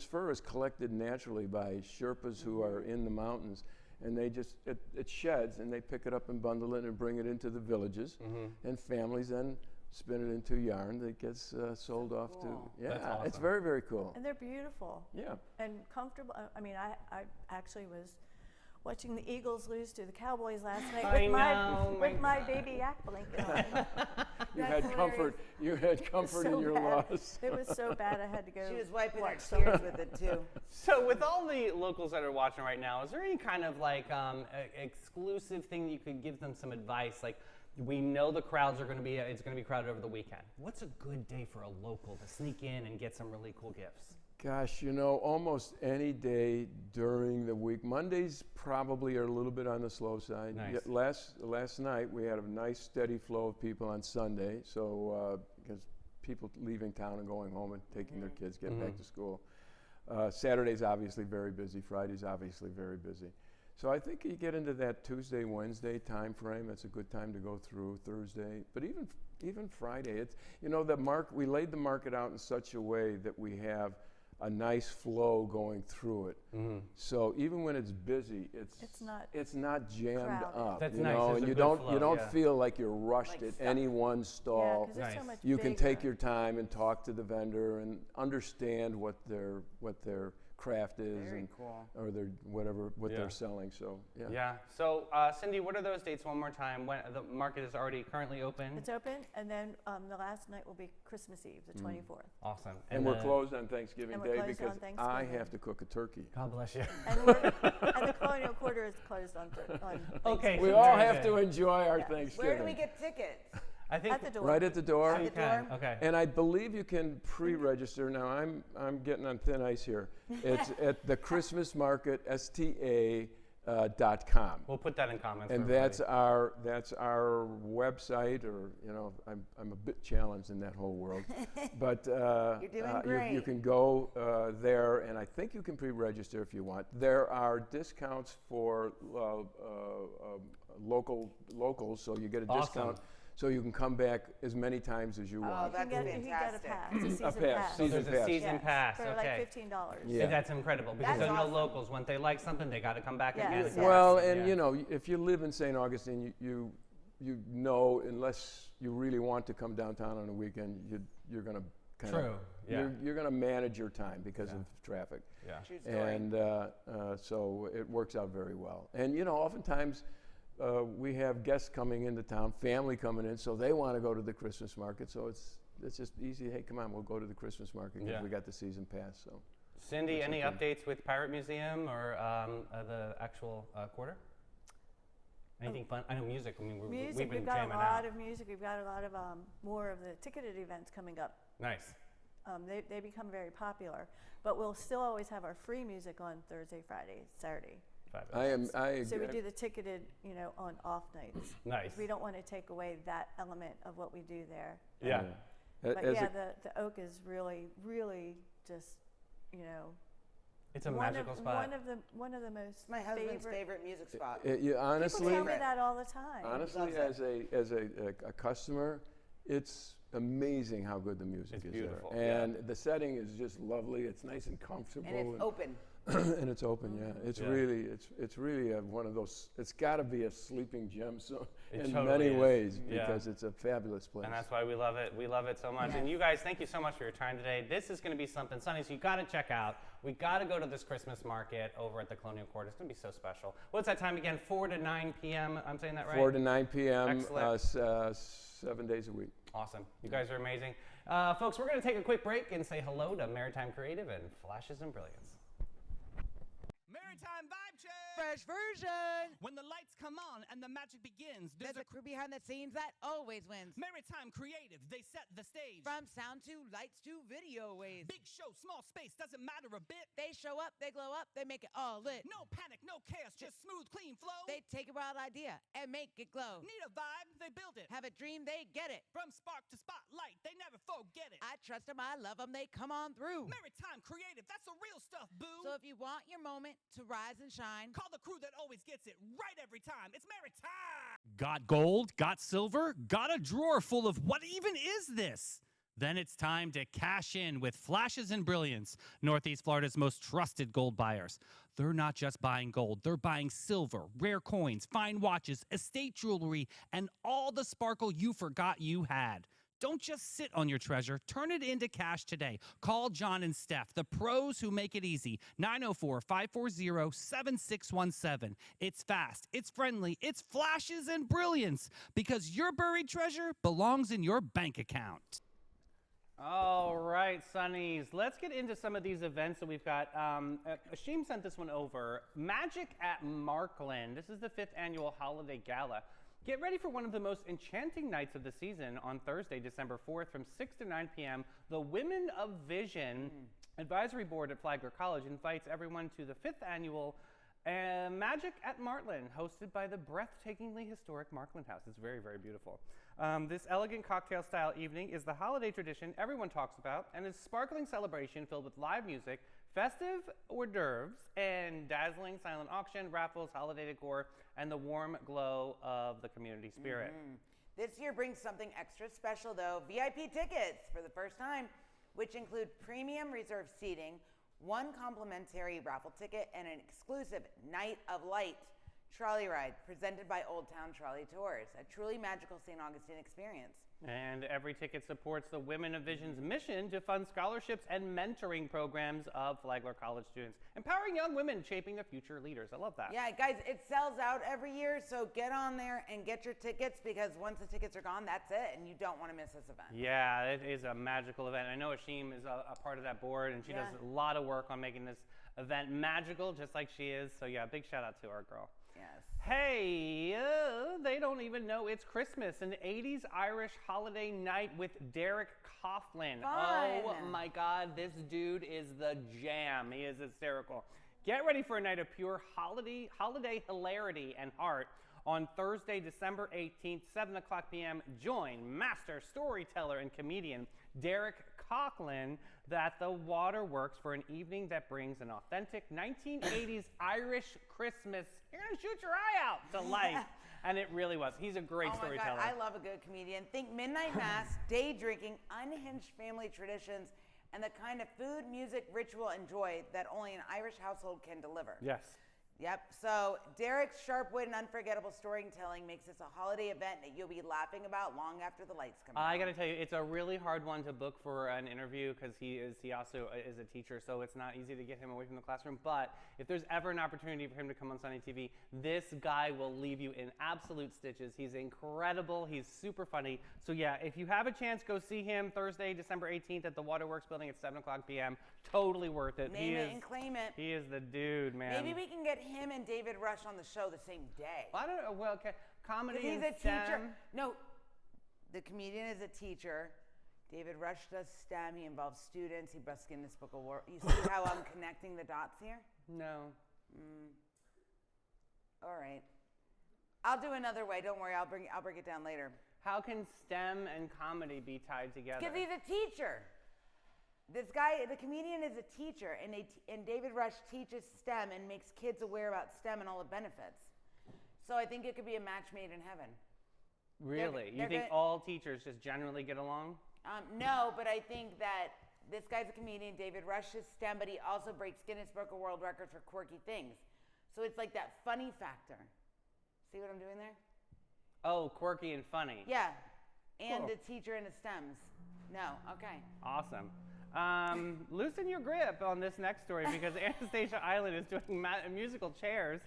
Speaker 5: fur is collected naturally by Sherpas who are in the mountains. And they just, it sheds, and they pick it up and bundle it and bring it into the villages.
Speaker 1: Mm-hmm.
Speaker 5: And families then spin it into yarn that gets sold off to,
Speaker 2: Cool.
Speaker 5: yeah,
Speaker 1: That's
Speaker 5: it's
Speaker 1: awesome.
Speaker 5: very, very cool.
Speaker 6: And they're beautiful
Speaker 5: Yeah.
Speaker 6: and comfortable. I mean, I actually was watching the Eagles lose to the Cowboys last night
Speaker 1: I
Speaker 6: with my
Speaker 1: know,
Speaker 6: with
Speaker 1: my
Speaker 6: my baby yak blanket on.
Speaker 5: You
Speaker 2: That's
Speaker 5: had comfort. You had comfort in
Speaker 6: so
Speaker 5: your
Speaker 6: bad.
Speaker 5: loss.
Speaker 6: It was so bad I had to go.
Speaker 2: She was wiping her
Speaker 6: watch some-
Speaker 2: tears with it too.
Speaker 1: So with all the locals that are watching right now, is there any kind of like exclusive thing that you could give them some advice? Like, we know the crowds are going to be, it's going to be crowded over the weekend. What's a good day for a local to sneak in and get some really cool gifts?
Speaker 5: Gosh, almost any day during the week. Mondays probably are a little bit on the slow side.
Speaker 1: Nice.
Speaker 5: Yet last night we had a nice steady flow of people on Sunday. So because people leaving town and going home and taking their kids, getting back to school. Saturday's obviously very busy. Friday's obviously very busy. So I think you get into that Tuesday, Wednesday time frame. That's a good time to go through. Thursday, but even Friday. It's we laid the market out in such a way that we have a nice flow going through it. So even when it's busy, it's not jammed
Speaker 6: crowded.
Speaker 5: up.
Speaker 1: That's
Speaker 5: you
Speaker 1: nice.
Speaker 5: know,
Speaker 1: There's
Speaker 5: and
Speaker 1: a
Speaker 5: you
Speaker 1: good
Speaker 5: don't
Speaker 1: flow,
Speaker 5: you don't
Speaker 1: yeah.
Speaker 5: feel like you're rushed
Speaker 2: Like
Speaker 5: at
Speaker 2: stuck.
Speaker 5: any one
Speaker 6: Yeah,
Speaker 5: stall.
Speaker 6: because it's so
Speaker 1: Nice.
Speaker 6: much
Speaker 5: You can take
Speaker 6: bigger.
Speaker 5: your time and talk to the vendor and understand what their craft is
Speaker 2: Very
Speaker 5: and
Speaker 2: cool.
Speaker 5: or their whatever what
Speaker 1: Yeah.
Speaker 5: they're selling. So yeah.
Speaker 1: Yeah. So, Cindy, what are those dates one more time? When the market is already currently open?
Speaker 6: It's open, and then the last night will be Christmas Eve, the 24th.
Speaker 1: Awesome.
Speaker 5: And we're
Speaker 1: the-
Speaker 5: closed on Thanksgiving
Speaker 6: And we're
Speaker 5: Day
Speaker 6: closed on
Speaker 5: because I
Speaker 6: Thanksgiving.
Speaker 5: have to cook a turkey.
Speaker 1: God bless you.
Speaker 6: And the Colonial Quarter is closed on
Speaker 1: Okay.
Speaker 5: We
Speaker 1: so
Speaker 5: all
Speaker 1: very
Speaker 5: have
Speaker 1: good.
Speaker 5: to enjoy our
Speaker 6: Yeah.
Speaker 5: Thanksgiving.
Speaker 2: Where do we get tickets?
Speaker 1: I think
Speaker 6: at the door.
Speaker 5: Right at the door.
Speaker 1: So you
Speaker 2: At the
Speaker 1: can.
Speaker 2: door?
Speaker 1: Okay.
Speaker 5: And I believe you can pre-register. Now I'm getting on thin ice here. It's at the Christmas Market sta.com.
Speaker 1: We'll put that in comments.
Speaker 5: And
Speaker 1: for
Speaker 5: that's
Speaker 1: everybody.
Speaker 5: our website, or I'm a bit challenged in that whole world, but
Speaker 2: You're doing
Speaker 5: you
Speaker 2: great.
Speaker 5: can go there, and I think you can pre-register if you want. There are discounts for locals, so you get a
Speaker 1: Awesome.
Speaker 5: discount, so you can come back as many times as you
Speaker 2: Oh,
Speaker 5: want.
Speaker 2: that's
Speaker 6: You can get a
Speaker 2: fantastic.
Speaker 6: pass, a season
Speaker 5: pass,
Speaker 6: pass.
Speaker 1: So
Speaker 5: season
Speaker 1: there's a
Speaker 5: pass.
Speaker 1: season
Speaker 6: Yes,
Speaker 1: pass.
Speaker 6: for
Speaker 1: Okay.
Speaker 6: like $15.
Speaker 5: Yeah.
Speaker 1: That's incredible because
Speaker 2: That's
Speaker 1: I know
Speaker 2: awesome.
Speaker 1: locals, when they like something, they got to come back
Speaker 6: Yes,
Speaker 1: again.
Speaker 6: yes.
Speaker 5: Well, and
Speaker 1: Yeah.
Speaker 5: if you live in St. Augustine, you know, unless you really want to come downtown on a weekend, you're going to kind
Speaker 1: True,
Speaker 5: of
Speaker 1: yeah.
Speaker 5: you're going to manage your time because of traffic,
Speaker 1: Yeah.
Speaker 2: True story.
Speaker 5: and so it works out very well. And oftentimes we have guests coming into town, family coming in, so they want to go to the Christmas market. So it's just easy. Hey, come on, we'll go to the Christmas market because
Speaker 1: Yeah.
Speaker 5: we got the season pass. So.
Speaker 1: Cindy,
Speaker 5: That's
Speaker 1: any
Speaker 5: okay.
Speaker 1: updates with Pirate Museum or the actual quarter? Anything fun? I know music. I mean, we've
Speaker 6: Music,
Speaker 1: been
Speaker 6: we've got a
Speaker 1: jamming
Speaker 6: lot
Speaker 1: out.
Speaker 6: of music. We've got a lot of more of the ticketed events coming up.
Speaker 1: Nice.
Speaker 6: They become very popular, but we'll still always have our free music on Thursday, Friday, Saturday.
Speaker 1: Fabulous.
Speaker 6: So we do the ticketed, on off nights.
Speaker 1: Nice.
Speaker 6: We don't want to take away that element of what we do there.
Speaker 1: Yeah.
Speaker 6: But
Speaker 5: As
Speaker 6: yeah,
Speaker 5: a-
Speaker 6: the Oak is really, really just,
Speaker 1: It's a
Speaker 6: one
Speaker 1: magical
Speaker 6: of,
Speaker 1: spot.
Speaker 6: one of the most
Speaker 2: It's my husband's favorite music spot.
Speaker 5: you honestly,
Speaker 6: People tell me that all the time.
Speaker 5: honestly,
Speaker 2: Loves
Speaker 5: as a customer, it's amazing how good the music
Speaker 1: It's
Speaker 5: is
Speaker 1: beautiful,
Speaker 5: there,
Speaker 1: yeah.
Speaker 5: and the setting is just lovely. It's nice and comfortable,
Speaker 2: And it's open.
Speaker 5: and it's open. Yeah, it's
Speaker 1: Yeah.
Speaker 5: really one of those. It's got to be a sleeping gem, so
Speaker 1: It
Speaker 5: in
Speaker 1: totally
Speaker 5: many
Speaker 1: is.
Speaker 5: ways,
Speaker 1: Yeah.
Speaker 5: because it's a fabulous place.
Speaker 1: And that's why we love it. We love it so much. And you guys, thank you so much for your time today. This is going to be something, Sonny, so you got to check out. We got to go to this Christmas market over at the Colonial Court. It's going to be so special. What's that time again? 4 to 9 p.m. I'm saying that right?
Speaker 5: 4 to 9 p.m.
Speaker 1: Excellent.
Speaker 5: 7 days a week.
Speaker 1: Awesome. You guys are amazing. Folks, we're going to take a quick break and say hello to Maritime Creative and Flashes and Brilliance.
Speaker 7: Maritime Vibe Check!
Speaker 2: Fresh version.
Speaker 7: When the lights come on and the magic begins,
Speaker 2: There's a crew behind the scenes that always wins.
Speaker 7: Maritime Creative, they set the stage.
Speaker 2: From sound to lights to video waves.
Speaker 7: Big show, small space, doesn't matter a bit.
Speaker 2: They show up, they glow up, they make it all lit.
Speaker 7: No panic, no chaos, just smooth, clean flow.
Speaker 2: They take a wild idea and make it glow.
Speaker 7: Need a vibe, they build it.
Speaker 2: Have a dream, they get it.
Speaker 7: From spark to spotlight, they never forget it.
Speaker 2: I trust them, I love them, they come on through.
Speaker 7: Maritime Creative, that's the real stuff, boo.
Speaker 2: So if you want your moment to rise and shine,
Speaker 7: Call the crew that always gets it right every time. It's Maritime. Got gold? Got silver? Got a drawer full of what even is this? Then it's time to cash in with Flashes and Brilliance, Northeast Florida's most trusted gold buyers. They're not just buying gold, they're buying silver, rare coins, fine watches, estate jewelry, and all the sparkle you forgot you had. Don't just sit on your treasure. Turn it into cash today. Call John and Steph, the pros who make it easy. 904-540-7617. It's fast, it's friendly, it's Flashes and Brilliance, because your buried treasure belongs in your bank account.
Speaker 1: All right, Sonnies. Let's get into some of these events that we've got. Ashim sent this one over. Magic at Markland. This is the 5th annual holiday gala. Get ready for one of the most enchanting nights of the season on Thursday, December 4th from 6 to 9 p.m. The Women of Vision Advisory Board at Flagler College invites everyone to the 5th annual Magic at Markland, hosted by the breathtakingly historic Markland House. It's very, very beautiful. This elegant cocktail-style evening is the holiday tradition everyone talks about and is a sparkling celebration filled with live music, festive hors d'oeuvres, and dazzling silent auction, raffles, holiday decor, and the warm glow of the community spirit.
Speaker 2: This year brings something extra special though. VIP tickets for the first time which include premium reserved seating, one complimentary raffle ticket, and an exclusive Night of Light trolley ride presented by Old Town Trolley Tours, a truly magical St. Augustine experience.
Speaker 1: And every ticket supports the Women of Vision's mission to fund scholarships and mentoring programs of Flagler College students, empowering young women shaping the future leaders. I love that.
Speaker 2: Yeah, guys, it sells out every year, so get on there and get your tickets, because once the tickets are gone, that's it, and you don't want to miss this event.
Speaker 1: Yeah, it is a magical event. I know Ashim is a part of that board, and she does a lot of work on making this event magical, just like she is. So yeah, big shout out to our girl.
Speaker 2: Yes.
Speaker 1: Hey, they don't even know it's Christmas, an 80s Irish holiday night with Derek Coughlin. Oh
Speaker 2: Fun.
Speaker 1: my God, this dude is the jam. He is hysterical. Get ready for a night of pure holiday hilarity and heart on Thursday, December 18th, 7 o'clock p.m. Join master storyteller and comedian Derek Coughlin at the Waterworks for an evening that brings an authentic 1980s Irish Christmas. You're gonna shoot your eye out to life. And it really was. He's a great
Speaker 2: Oh my
Speaker 1: storyteller.
Speaker 2: God, I love a good comedian. Think midnight mass, day drinking, unhinged family traditions, and the kind of food, music, ritual, and joy that only an Irish household can deliver.
Speaker 1: Yes.
Speaker 2: Yep. So Derek's sharp wit and unforgettable storytelling makes this a holiday event that you'll be laughing about long after the lights come
Speaker 1: I
Speaker 2: on.
Speaker 1: got to tell you, it's a really hard one to book for an interview because he also is a teacher, so it's not easy to get him away from the classroom. But if there's ever an opportunity for him to come on Sunny TV, this guy will leave you in absolute stitches. He's incredible. He's super funny. So yeah, if you have a chance, go see him Thursday, December 18th at the Waterworks building at 7 o'clock p.m. Totally worth it.
Speaker 2: Name it and claim it.
Speaker 1: He is the dude, man.
Speaker 2: Maybe we can get him and David Rush on the show the same day.
Speaker 1: I don't know. Well, okay. Comedy
Speaker 2: 'Cause he's
Speaker 1: and
Speaker 2: a teacher.
Speaker 1: STEM.
Speaker 2: No, the comedian is a teacher. David Rush does STEM. He involves students. He busts Guinness Book of World. You see how I'm connecting the dots here?
Speaker 1: No.
Speaker 2: All right. I'll do another way. Don't worry. I'll break it down later.
Speaker 1: How can STEM and comedy be tied together?
Speaker 2: Because he's a teacher. This guy, the comedian, is a teacher, and David Rush teaches STEM and makes kids aware about STEM and all the benefits. So I think it could be a match made in heaven.
Speaker 1: Really? You
Speaker 2: they're
Speaker 1: think
Speaker 2: gonna-
Speaker 1: all teachers just generally get along?
Speaker 2: No, but I think that this guy's a comedian. David Rush is STEM, but he also breaks Guinness Book of World Records for quirky things. So it's like that funny factor. See what I'm doing there?
Speaker 1: Oh, quirky and funny.
Speaker 2: Yeah. And
Speaker 1: Cool.
Speaker 2: the teacher in the STEMs. No, okay.
Speaker 1: Awesome. Loosen your grip on this next story because Anastasia Island is doing musical chairs.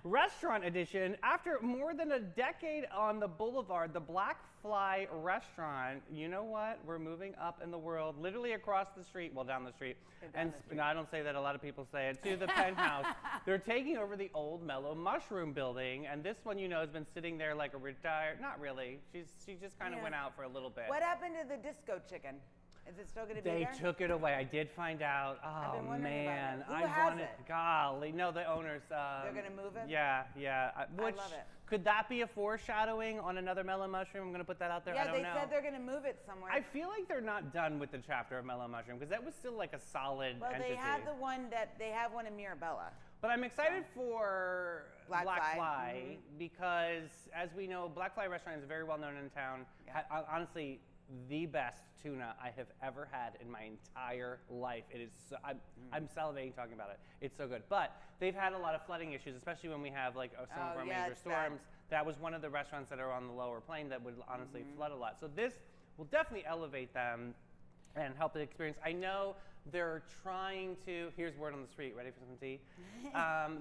Speaker 1: Restaurant edition. After more than a decade on the boulevard, the Black Fly restaurant, you know what? We're moving up in the world, literally across the street, well, down the street. And no, I don't say that, a lot of people say it, to the penthouse. They're taking over the old Mellow Mushroom building, and this one, you know, has been sitting there like a retired, not really, she just kind of
Speaker 2: Yeah.
Speaker 1: went out for a little bit.
Speaker 2: What happened to the disco chicken? Is it still going to be
Speaker 1: They
Speaker 2: there?
Speaker 1: took it away. I did find out. Oh
Speaker 2: been wondering about
Speaker 1: man,
Speaker 2: it. Who
Speaker 1: I
Speaker 2: has
Speaker 1: wanted.
Speaker 2: it?
Speaker 1: Golly, no, the owners.
Speaker 2: They're gonna move it?
Speaker 1: Yeah, yeah. Which,
Speaker 2: love it.
Speaker 1: Could that be a foreshadowing on another Mellow Mushroom? I'm gonna put that out there. I
Speaker 2: Yeah,
Speaker 1: don't
Speaker 2: they
Speaker 1: know.
Speaker 2: said they're going to move it somewhere.
Speaker 1: I feel like they're not done with the chapter of Mellow Mushroom because that was still like a solid
Speaker 2: well,
Speaker 1: entity.
Speaker 2: they have they have one in Mirabella.
Speaker 1: But I'm excited for
Speaker 2: Black Fly.
Speaker 1: Because, as we know, Black Fly restaurant is very well known in town.
Speaker 2: Yeah.
Speaker 1: Honestly, the best tuna I have ever had in my entire life. It is. I'm salivating talking about it. It's so good. But they've had a lot of flooding issues, especially when we have like some of
Speaker 2: Oh,
Speaker 1: our
Speaker 2: yeah,
Speaker 1: major
Speaker 2: it's bad.
Speaker 1: storms. That was one of the restaurants that are on the lower plain that would honestly flood a lot. So this will definitely elevate them and help the experience. I know they're trying to, here's word on the street, ready for some tea?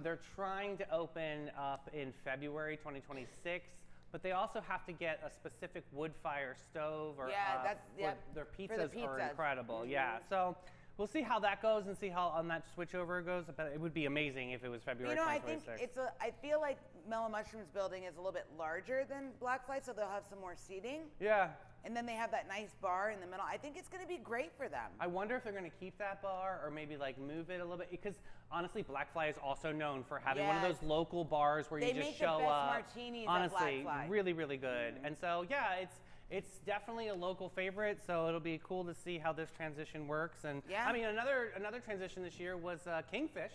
Speaker 1: They're trying to open up in February 2026, but they also have to get a specific wood fire stove or
Speaker 2: Yeah, that's-
Speaker 1: for
Speaker 2: yep,
Speaker 1: their
Speaker 2: for the
Speaker 1: pizzas are
Speaker 2: pizzas.
Speaker 1: incredible. Yeah, so we'll see how that goes and see how on that switchover goes, but it would be amazing if it was February
Speaker 2: You know, I think
Speaker 1: 2026.
Speaker 2: I feel like Mellow Mushrooms building is a little bit larger than Black Fly, so they'll have some more seating.
Speaker 1: Yeah.
Speaker 2: And then they have that nice bar in the middle. I think it's going to be great for them.
Speaker 1: I wonder if they're going to keep that bar or maybe like move it a little bit because honestly, Black Fly is also known for having one of
Speaker 2: Yes.
Speaker 1: those local bars where
Speaker 2: They
Speaker 1: you just
Speaker 2: make the
Speaker 1: show
Speaker 2: best
Speaker 1: up.
Speaker 2: martinis at
Speaker 1: honestly,
Speaker 2: Black Fly.
Speaker 1: really, really good. And so yeah, it's definitely a local favorite. So it'll be cool to see how this transition works. And
Speaker 2: Yeah.
Speaker 1: I mean, another transition this year was Kingfish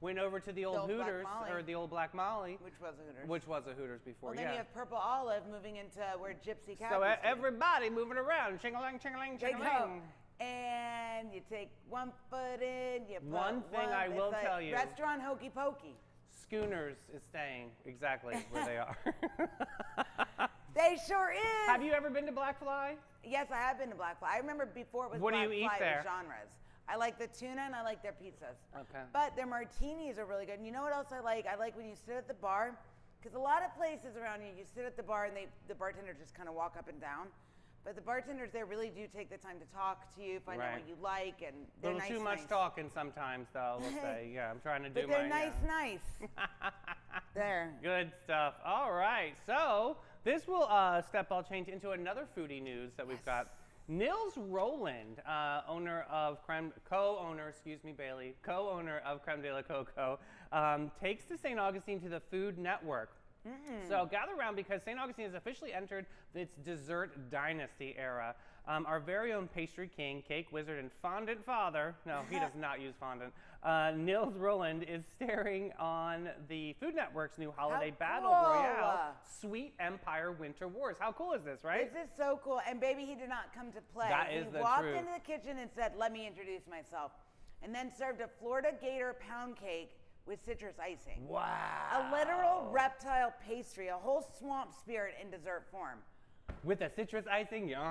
Speaker 1: went over to the old
Speaker 2: old Black
Speaker 1: Hooters
Speaker 2: Molly.
Speaker 1: or the old Black Molly,
Speaker 2: Which was a Hooters.
Speaker 1: which was a Hooters before.
Speaker 2: Well, then
Speaker 1: yeah.
Speaker 2: you have Purple Olive moving into where Gypsy Cat
Speaker 1: so
Speaker 2: used to be.
Speaker 1: everybody moving around, ching-a-ling, ching-a-ling,
Speaker 2: They go.
Speaker 1: ching-a-ling.
Speaker 2: and you take one foot in, you put
Speaker 1: One thing I will
Speaker 2: it's a
Speaker 1: tell you.
Speaker 2: Restaurant Hokey Pokey.
Speaker 1: Schooners is staying exactly where they are.
Speaker 2: They sure is.
Speaker 1: Have you ever been to Black Fly?
Speaker 2: Yes, I have been to Black Fly. I remember before it was
Speaker 1: What do
Speaker 2: Black
Speaker 1: you eat
Speaker 2: Fly,
Speaker 1: there?
Speaker 2: it was genres. I like the tuna and I like their pizzas.
Speaker 1: Okay.
Speaker 2: But their martinis are really good. And you know what else I like? I like when you sit at the bar, because a lot of places around here, you sit at the bar and the bartenders just kind of walk up and down. But the bartenders there really do take the time to talk to you, find out
Speaker 1: Right.
Speaker 2: what you like, and
Speaker 1: A
Speaker 2: they're
Speaker 1: little
Speaker 2: nice.
Speaker 1: too much
Speaker 2: nice.
Speaker 1: talking sometimes, though. We'll say, yeah, I'm trying to do
Speaker 2: But they're
Speaker 1: my.
Speaker 2: nice. There.
Speaker 1: Good stuff. All right, so this will step all change into another foodie news that we've got. Nils Roland, co-owner of Creme de la Coco, takes to St. Augustine to the Food Network. So gather around because St. Augustine has officially entered its dessert dynasty era. Our very own pastry king, cake wizard, and fondant father, no, he does not use fondant, Nils Roland is staring on the Food Network's new holiday battle
Speaker 2: cool.
Speaker 1: royale, Sweet Empire Winter Wars. How cool is this, right?
Speaker 2: This is so cool. And baby, he did not come to play.
Speaker 1: That is the
Speaker 2: He walked
Speaker 1: truth.
Speaker 2: into the kitchen and said, "Let me introduce myself," and then served a Florida Gator pound cake with citrus icing.
Speaker 1: Wow.
Speaker 2: A literal reptile pastry, a whole swamp spirit in dessert form.
Speaker 1: With a citrus icing?
Speaker 2: You know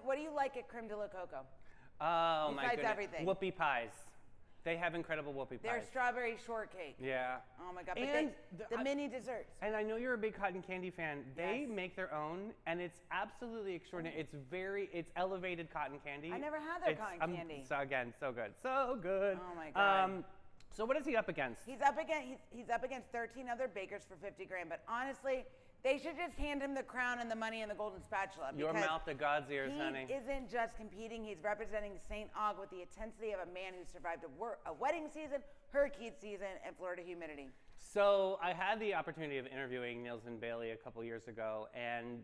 Speaker 2: what do you like at Creme de la Coco?
Speaker 1: Oh my
Speaker 2: Besides
Speaker 1: goodness.
Speaker 2: everything.
Speaker 1: Whoopie pies. They have incredible whoopie
Speaker 2: Their
Speaker 1: pies.
Speaker 2: strawberry shortcake.
Speaker 1: Yeah.
Speaker 2: Oh my God. But
Speaker 1: And
Speaker 2: the mini desserts.
Speaker 1: And I know you're a big cotton candy fan. They
Speaker 2: Yes.
Speaker 1: make their own, and it's absolutely extraordinary. It's elevated cotton candy.
Speaker 2: I never had their cotton candy.
Speaker 1: So again, so good, so good.
Speaker 2: Oh my God.
Speaker 1: So what is he up against?
Speaker 2: He's up against 13 other bakers for 50 grand. But honestly, they should just hand him the crown and the money and the golden spatula.
Speaker 1: Your
Speaker 2: because
Speaker 1: mouth to God's ears, honey.
Speaker 2: He isn't just competing. He's representing St. Aug with the intensity of a man who survived a wedding season, hurricane season, and Florida humidity.
Speaker 1: So I had the opportunity of interviewing Nils and Bailey a couple years ago, and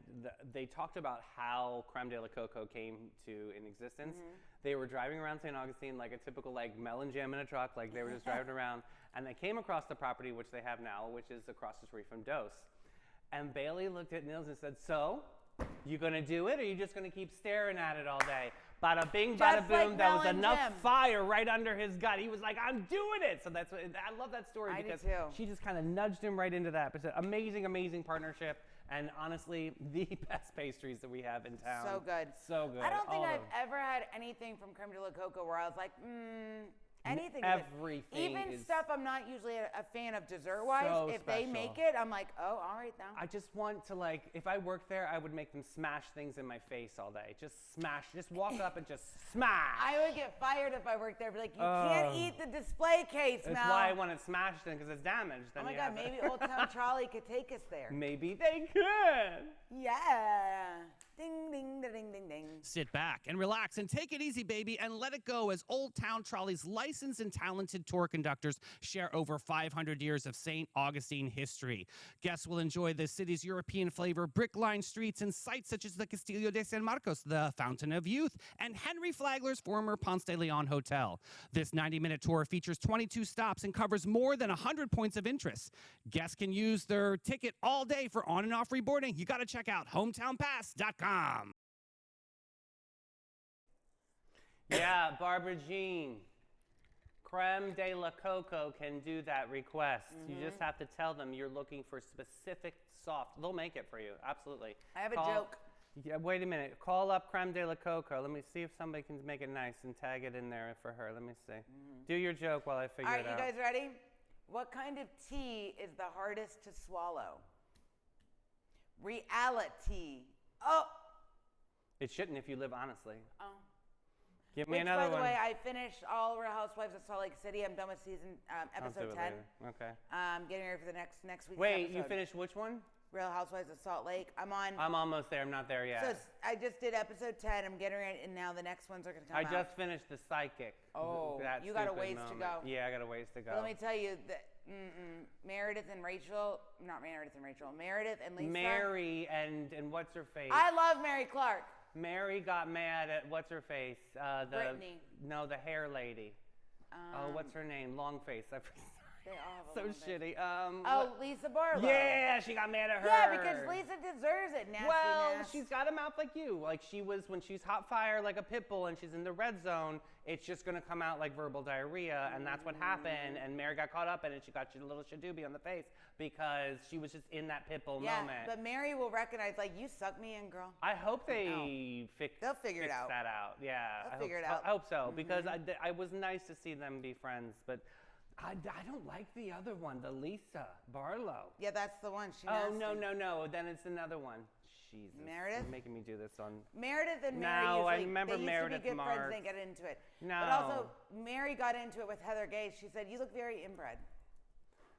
Speaker 1: they talked about how Creme de la Coco came to in existence. They were driving around St. Augustine like a typical melon jam in a truck, like they were just driving around, and they came across the property which they have now, which is across the street from Dose. And Bailey looked at Nils and said, "So, you gonna do it, or you just gonna keep staring at it all day?" Bada bing, bada
Speaker 2: Just
Speaker 1: boom.
Speaker 2: like
Speaker 1: There was
Speaker 2: Mel and
Speaker 1: enough
Speaker 2: Jim.
Speaker 1: fire right under his gut. He was like, "I'm doing it." So that's what I love that story
Speaker 2: I do
Speaker 1: because
Speaker 2: too.
Speaker 1: she just kind of nudged him right into that. But it's an amazing, amazing partnership, and honestly, the best pastries that we have in town.
Speaker 2: So good.
Speaker 1: So good.
Speaker 2: I don't think
Speaker 1: All
Speaker 2: I've
Speaker 1: of them.
Speaker 2: ever had anything from Creme de la Coco where I was like, anything.
Speaker 1: Everything
Speaker 2: Even
Speaker 1: is
Speaker 2: stuff I'm not usually a fan of dessert-wise.
Speaker 1: so
Speaker 2: If they
Speaker 1: special.
Speaker 2: make it, I'm like, oh, all right now.
Speaker 1: I just want to if I worked there, I would make them smash things in my face all day. Just smash. Just walk up and just smash.
Speaker 2: I would get fired if I worked there. Be like, you can't eat the display case,
Speaker 1: That's
Speaker 2: Mel.
Speaker 1: why I want it smashed in because it's damaged.
Speaker 2: Oh
Speaker 1: Then
Speaker 2: my
Speaker 1: you
Speaker 2: God,
Speaker 1: have
Speaker 2: maybe
Speaker 1: to-
Speaker 2: Old Town Trolley could take us there.
Speaker 1: Maybe they could.
Speaker 2: Yeah. Ding, ding, da, ding, ding, ding.
Speaker 7: Sit back and relax and take it easy, baby, and let it go as Old Town Trolley's licensed and talented tour conductors share over 500 years of St. Augustine history. Guests will enjoy the city's European flavor, brick-lined streets, and sites such as the Castillo de San Marcos, the Fountain of Youth, and Henry Flagler's former Ponce de Leon Hotel. This 90-minute tour features 22 stops and covers more than 100 points of interest. Guests can use their ticket all day for on and off reboarding. You got to check out hometownpass.com.
Speaker 1: Yeah, Barbara Jean. Creme de la Coco can do that request. You just have to tell them you're looking for specific soft. They'll make it for you. Absolutely.
Speaker 2: I have a joke.
Speaker 1: Yeah, wait a minute. Call up Creme de la Coco. Let me see if somebody can make it nice and tag it in there for her. Let me see. Do your joke while I figure
Speaker 2: All right,
Speaker 1: it
Speaker 2: you
Speaker 1: out.
Speaker 2: guys ready? What kind of tea is the hardest to swallow? Reality. Oh.
Speaker 1: It shouldn't if you live honestly.
Speaker 2: Oh.
Speaker 1: Give me
Speaker 2: Which,
Speaker 1: another
Speaker 2: by the
Speaker 1: one.
Speaker 2: way, I finished all Real Housewives of Salt Lake City. I'm done with season
Speaker 1: I'll do
Speaker 2: episode
Speaker 1: it
Speaker 2: 10.
Speaker 1: later. Okay.
Speaker 2: Getting ready for the next week's
Speaker 1: Wait,
Speaker 2: episode.
Speaker 1: you finished which one?
Speaker 2: Real Housewives of Salt Lake. I'm on.
Speaker 1: I'm almost there. I'm not there yet.
Speaker 2: So I just did episode 10. I'm getting ready, and now the next ones are going to come
Speaker 1: I
Speaker 2: out.
Speaker 1: just finished The Psychic.
Speaker 2: Oh,
Speaker 1: That
Speaker 2: you got a
Speaker 1: stupid
Speaker 2: ways to
Speaker 1: moment.
Speaker 2: go.
Speaker 1: Yeah, I got a ways to go.
Speaker 2: But let me tell you that Meredith and Rachel, not Meredith and Rachel, Meredith and Lisa.
Speaker 1: Mary and what's her face?
Speaker 2: I love Mary Clark.
Speaker 1: Mary got mad at what's her face?
Speaker 2: Brittany.
Speaker 1: No, the hair lady. Oh, what's her name? Long face. I
Speaker 2: They all have a
Speaker 1: So
Speaker 2: long face.
Speaker 1: shitty.
Speaker 2: Oh, Lisa Barlow.
Speaker 1: Yeah, she got mad at her.
Speaker 2: Yeah, because Lisa deserves it. Nasty
Speaker 1: Well,
Speaker 2: Nas.
Speaker 1: she's got a mouth like you. Like she was when she's hot fire like a pit bull and she's in the red zone, it's just gonna come out like verbal diarrhea, and that's what happened. And Mary got caught up in it. She got a little shadoobie on the face because she was just in that pit bull
Speaker 2: Yeah,
Speaker 1: moment.
Speaker 2: but Mary will recognize, like, you suck me in, girl.
Speaker 1: I hope they
Speaker 2: They'll figure it out.
Speaker 1: that out. Yeah,
Speaker 2: They'll
Speaker 1: I
Speaker 2: figure
Speaker 1: hope,
Speaker 2: it out.
Speaker 1: I hope so because I was nice to see them be friends, but I don't like the other one, the Lisa Barlow.
Speaker 2: Yeah, that's the one. She
Speaker 1: Oh
Speaker 2: nasty.
Speaker 1: no! Then it's another one. Jesus,
Speaker 2: Meredith?
Speaker 1: you're making me do this on.
Speaker 2: Meredith and Mary
Speaker 1: No, I
Speaker 2: usually,
Speaker 1: remember
Speaker 2: they used
Speaker 1: Meredith
Speaker 2: to be good friends,
Speaker 1: Marks.
Speaker 2: they get into it.
Speaker 1: No.
Speaker 2: But also, Mary got into it with Heather Gay. She said, you look very inbred.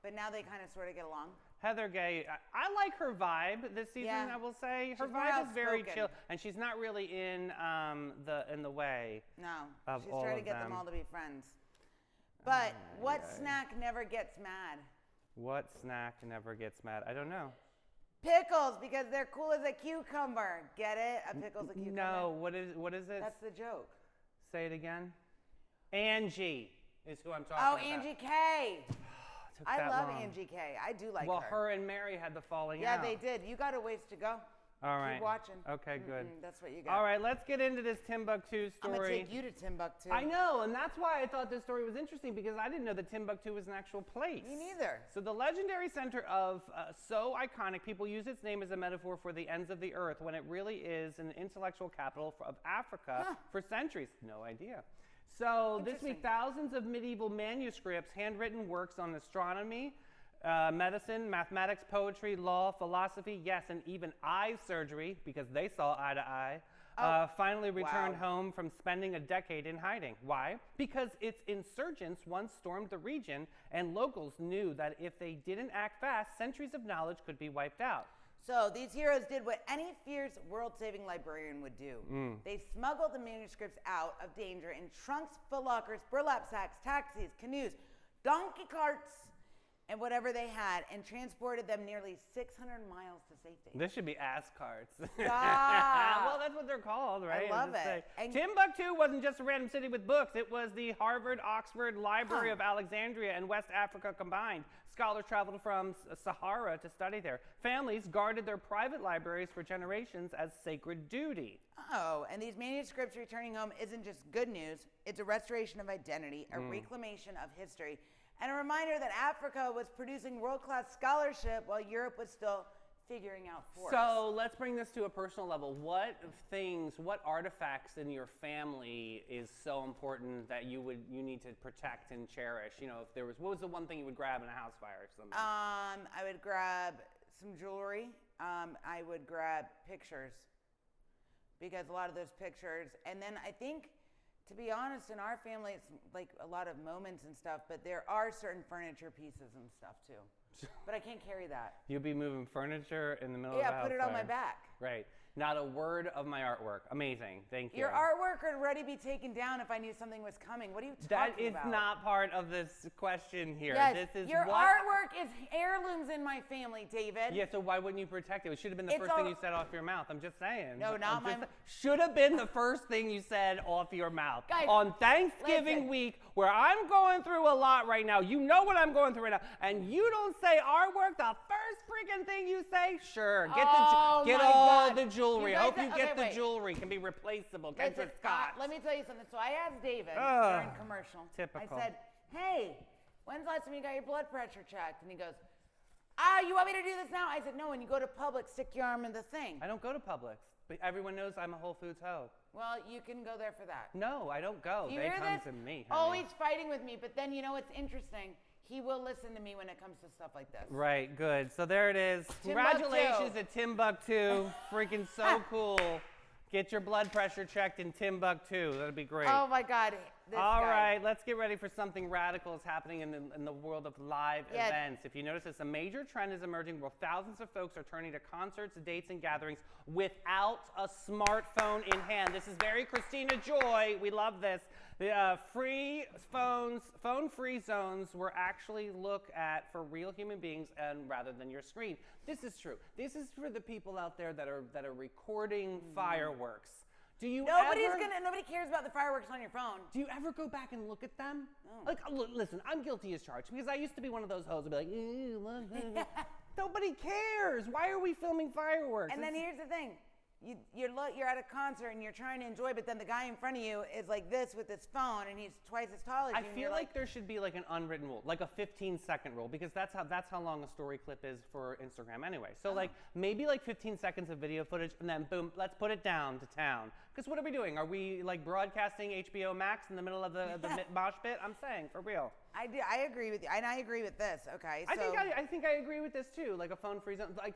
Speaker 2: But now they kind of sort of get along.
Speaker 1: Heather Gay, I like her vibe this season.
Speaker 2: Yeah.
Speaker 1: I will say her
Speaker 2: She's more
Speaker 1: vibe is very
Speaker 2: outspoken.
Speaker 1: chill, and she's not really in the way.
Speaker 2: No,
Speaker 1: Of
Speaker 2: she's
Speaker 1: all
Speaker 2: trying to
Speaker 1: of
Speaker 2: get them
Speaker 1: them.
Speaker 2: all to be friends. But what snack never gets mad?
Speaker 1: What snack never gets mad? I don't know.
Speaker 2: Pickles, because they're cool as a cucumber. Get it? A pickle's a cucumber.
Speaker 1: No, what is it?
Speaker 2: That's the joke.
Speaker 1: Say it again. Angie is who I'm talking
Speaker 2: Oh,
Speaker 1: about.
Speaker 2: Angie K.
Speaker 1: Took
Speaker 2: I
Speaker 1: that
Speaker 2: love
Speaker 1: long.
Speaker 2: Angie K. I do like
Speaker 1: Well,
Speaker 2: her.
Speaker 1: her and Mary had the falling
Speaker 2: Yeah,
Speaker 1: out.
Speaker 2: they did. You got a ways to go.
Speaker 1: All right.
Speaker 2: Keep watching.
Speaker 1: Okay, good.
Speaker 2: That's what you got.
Speaker 1: All right, let's get into this Timbuktu
Speaker 2: I'm
Speaker 1: story.
Speaker 2: gonna take you to Timbuktu.
Speaker 1: I know, and that's why I thought this story was interesting because I didn't know that Timbuktu was an actual place.
Speaker 2: Me neither.
Speaker 1: So the legendary center of so iconic, people use its name as a metaphor for the ends of the earth when it really is an intellectual capital of Africa for centuries. No idea. So this week,
Speaker 2: Interesting.
Speaker 1: thousands of medieval manuscripts, handwritten works on astronomy, medicine, mathematics, poetry, law, philosophy, yes, and even eye surgery, because they saw eye to eye, finally returned
Speaker 2: wow.
Speaker 1: home from spending a decade in hiding. Why? Because its insurgents once stormed the region, and locals knew that if they didn't act fast, centuries of knowledge could be wiped out.
Speaker 2: So these heroes did what any fierce world-saving librarian would do. They smuggled the manuscripts out of danger in trunks, footlockers, burlap sacks, taxis, canoes, donkey carts, and whatever they had, and transported them nearly 600 miles to safety.
Speaker 1: This should be ass carts.
Speaker 2: Stop.
Speaker 1: Well, that's what they're called, right?
Speaker 2: love
Speaker 1: Just
Speaker 2: it.
Speaker 1: say-
Speaker 2: And-
Speaker 1: Timbuktu wasn't just a random city with books. It was the Harvard, Oxford, Library of Alexandria, and West Africa combined. Scholars traveled from Sahara to study there. Families guarded their private libraries for generations as sacred duty.
Speaker 2: Oh, and these manuscripts returning home isn't just good news. It's a restoration of identity, a reclamation of history, and a reminder that Africa was producing world-class scholarship while Europe was still figuring out force.
Speaker 1: So let's bring this to a personal level. What things, what artifacts in your family is so important that you need to protect and cherish? You know, if there was, what was the one thing you would grab in a house fire or something?
Speaker 2: I would grab some jewelry. I would grab pictures because a lot of those pictures, and then I think, to be honest, in our family, it's like a lot of moments and stuff, but there are certain furniture pieces and stuff too. But I can't carry that.
Speaker 1: You'll be moving furniture in the middle of the
Speaker 2: Yeah,
Speaker 1: house
Speaker 2: put it on my
Speaker 1: fire.
Speaker 2: back.
Speaker 1: Right. Not a word of my artwork. Amazing. Thank you.
Speaker 2: Your artwork would already be taken down if I knew something was coming. What are you talking
Speaker 1: That is
Speaker 2: about?
Speaker 1: not part of this question here.
Speaker 2: Yes,
Speaker 1: This is
Speaker 2: your
Speaker 1: what.
Speaker 2: artwork is heirlooms in my family, David.
Speaker 1: Yeah, so why wouldn't you protect it? It should have been the
Speaker 2: It's
Speaker 1: first thing
Speaker 2: all-
Speaker 1: you said off your mouth. I'm just saying.
Speaker 2: No, not my-
Speaker 1: Should have been the first thing you said off your mouth.
Speaker 2: Guys,
Speaker 1: on Thanksgiving
Speaker 2: listen.
Speaker 1: week, where I'm going through a lot right now. You know what I'm going through right now. And you don't say artwork the first freaking thing you say? Sure. Get
Speaker 2: Oh
Speaker 1: get
Speaker 2: my
Speaker 1: all
Speaker 2: God.
Speaker 1: the jewelry.
Speaker 2: You
Speaker 1: I hope
Speaker 2: guys
Speaker 1: you
Speaker 2: are-
Speaker 1: get
Speaker 2: okay,
Speaker 1: the
Speaker 2: wait.
Speaker 1: jewelry. Can be replaceable.
Speaker 2: Listen,
Speaker 1: Kendra Scott.
Speaker 2: let me tell you something. So I asked David
Speaker 1: Ugh.
Speaker 2: during commercial.
Speaker 1: Typical.
Speaker 2: I said, hey, when's the last time you got your blood pressure checked? And he goes, you want me to do this now? I said, no, when you go to Publix, stick your arm in the thing.
Speaker 1: I don't go to Publix. But everyone knows I'm a Whole Foods hoe.
Speaker 2: Well, you can go there for that.
Speaker 1: No, I don't go.
Speaker 2: You
Speaker 1: They
Speaker 2: hear
Speaker 1: come
Speaker 2: this?
Speaker 1: to me. honey.
Speaker 2: Always fighting with me, but then you know what's interesting? He will listen to me when it comes to stuff like this.
Speaker 1: Right, good. So there it is.
Speaker 2: Timbuktu.
Speaker 1: Congratulations at Timbuktu. Freaking so cool. Get your blood pressure checked in Timbuktu. That'd be great.
Speaker 2: Oh my God. This
Speaker 1: All
Speaker 2: guy.
Speaker 1: right, let's get ready for something radical is happening in the world of live
Speaker 2: Yeah.
Speaker 1: events. If you notice this, a major trend is emerging where thousands of folks are turning to concerts, dates, and gatherings without a smartphone in hand. This is very Christina Joy. We love this. The free phones, phone-free zones were actually looked at for real human beings and rather than your screen. This is true. This is for the people out there that are recording fireworks.
Speaker 2: Nobody cares about the fireworks on your phone.
Speaker 1: Do you ever go back and look at them?
Speaker 2: No.
Speaker 1: Like, listen, I'm guilty as charged because I used to be one of those hoes who'd be like, nobody cares. Why are we filming fireworks?
Speaker 2: And then here's the thing. You're at a concert and you're trying to enjoy, but then the guy in front of you is like this with his phone, and he's twice as tall as you.
Speaker 1: I feel like there should be like an unwritten rule, like a 15-second rule, because that's how long a story clip is for Instagram anyway. So like maybe like 15 seconds of video footage, and then boom, let's put it down to town. Because what are we doing? Are we like broadcasting HBO Max in the middle of the mosh pit? I'm saying, for real.
Speaker 2: I agree with you, and I agree with this. Okay, so
Speaker 1: I think I agree with this too. Like a phone-free zone, like.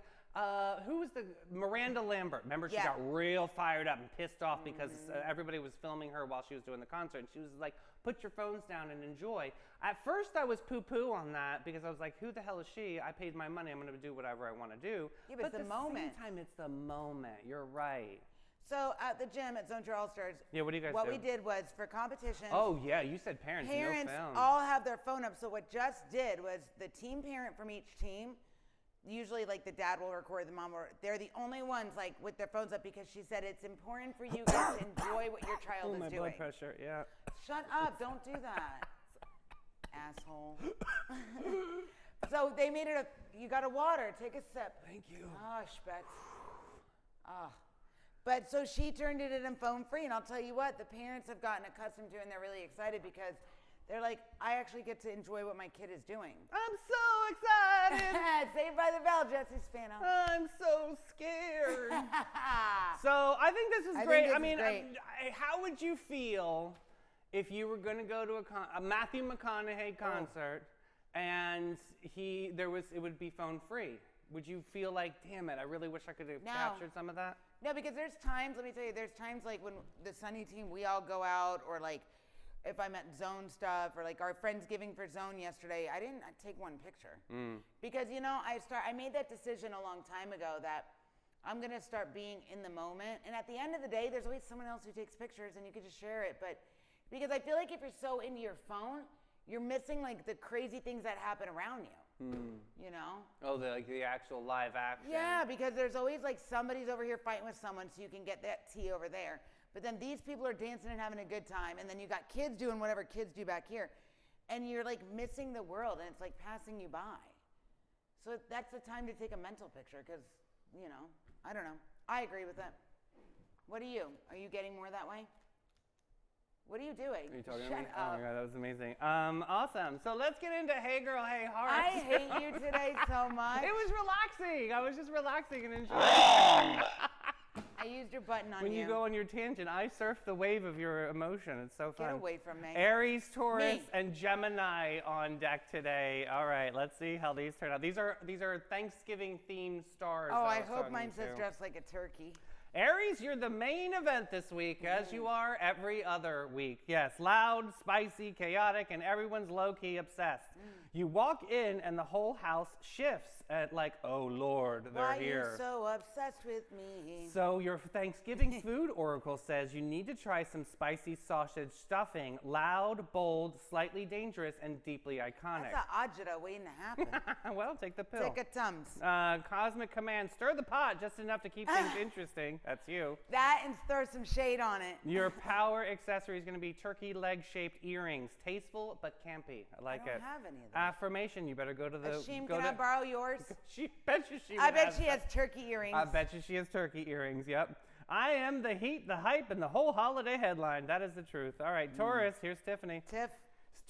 Speaker 1: Who was the Miranda Lambert? Remember, she got real fired up and pissed off because everybody was filming her while she was doing the concert. And she was like, "Put your phones down and enjoy." At first, I was poo-poo on that because I was like, "Who the hell is she? I paid my money. I'm going to do whatever I want to do."
Speaker 2: Yeah, but it's the moment.
Speaker 1: At the same time, it's the moment. You're right.
Speaker 2: So at the gym at Zone Tour All Stars,
Speaker 1: Yeah, what do you guys do?
Speaker 2: what we did was for competitions.
Speaker 1: Oh yeah, you said parents.
Speaker 2: Parents
Speaker 1: no phone.
Speaker 2: all have their phone up. So what Jess did was the team parent from each team. Usually, like the dad will record, the mom will. They're the only ones like with their phones up because she said it's important for you guys to enjoy what your child is
Speaker 1: my
Speaker 2: doing.
Speaker 1: blood pressure. Yeah.
Speaker 2: Shut up! Don't do that, asshole. So they made it you got a water. Take a sip.
Speaker 1: Thank you.
Speaker 2: Oh, Spetz. But so she turned it in phone free, and I'll tell you what, the parents have gotten accustomed to it, and they're really excited because they're like, I actually get to enjoy what my kid is doing.
Speaker 1: I'm so excited.
Speaker 2: Saved by the Bell, Jesse Spano.
Speaker 1: I'm so scared. So I think this is great. I mean, how would you feel if you were going to go to a Matthew McConaughey concert and it would be phone free? Would you feel like, damn it, I really wish I could have captured some of that?
Speaker 2: No, because there's times, let me tell you, there's times like when the Sunny team, we all go out, or like if I'm at Zone stuff, or like our Friendsgiving for Zone yesterday, I didn't take one picture. Because, you know, I made that decision a long time ago that I'm going to start being in the moment. And at the end of the day, there's always someone else who takes pictures and you can just share it. But because I feel like if you're so into your phone, you're missing like the crazy things that happen around you. You know?
Speaker 1: Oh, the actual live action.
Speaker 2: Yeah, because there's always like somebody's over here fighting with someone so you can get that tea over there. But then these people are dancing and having a good time, and then you got kids doing whatever kids do back here. And you're like missing the world, and it's like passing you by. So that's the time to take a mental picture because, you know, I don't know. I agree with that. What are you? Are you getting more that way? What are you doing?
Speaker 1: Are you talking
Speaker 2: Shut
Speaker 1: to me?
Speaker 2: up.
Speaker 1: Oh my God, that was amazing. Awesome. So let's get into Hey Girl, Hey Heart.
Speaker 2: I hate you today so much.
Speaker 1: It was relaxing. I was just relaxing and enjoying it.
Speaker 2: I used your button on
Speaker 1: When you go on your tangent, I surf the wave of your emotion. It's so fun.
Speaker 2: Get away from me.
Speaker 1: Aries, Taurus,
Speaker 2: Me.
Speaker 1: and Gemini on deck today. All right, let's see how these turn out. These are Thanksgiving themed stars.
Speaker 2: Oh,
Speaker 1: that
Speaker 2: I
Speaker 1: was
Speaker 2: hope
Speaker 1: talking
Speaker 2: mine says
Speaker 1: to.
Speaker 2: dressed like a turkey.
Speaker 1: Aries, you're the main event this week, as you are every other week. Yes, loud, spicy, chaotic, and everyone's low-key obsessed. You walk in and the whole house shifts at like, oh Lord, they're
Speaker 2: Why
Speaker 1: here.
Speaker 2: are you so obsessed with me?
Speaker 1: So your Thanksgiving food oracle says you need to try some spicy sausage stuffing, loud, bold, slightly dangerous, and deeply iconic.
Speaker 2: That's an agita waiting to happen.
Speaker 1: Well, take the pill.
Speaker 2: Take a Tums.
Speaker 1: Cosmic command, stir the pot just enough to keep things interesting. That's you.
Speaker 2: That and throw some shade on it.
Speaker 1: Your power accessory is going to be turkey leg-shaped earrings. Tasteful but campy. I like
Speaker 2: I don't
Speaker 1: it.
Speaker 2: have any of those.
Speaker 1: Affirmation, you better go to the...
Speaker 2: Ashim,
Speaker 1: go
Speaker 2: can
Speaker 1: to,
Speaker 2: I borrow yours?
Speaker 1: bet you she
Speaker 2: I
Speaker 1: would
Speaker 2: bet
Speaker 1: have
Speaker 2: she
Speaker 1: some.
Speaker 2: has turkey earrings.
Speaker 1: I bet you she has turkey earrings, yep. I am the heat, the hype, and the whole holiday headline. That is the truth. All right, Taurus, here's Tiffany.
Speaker 2: Tiff.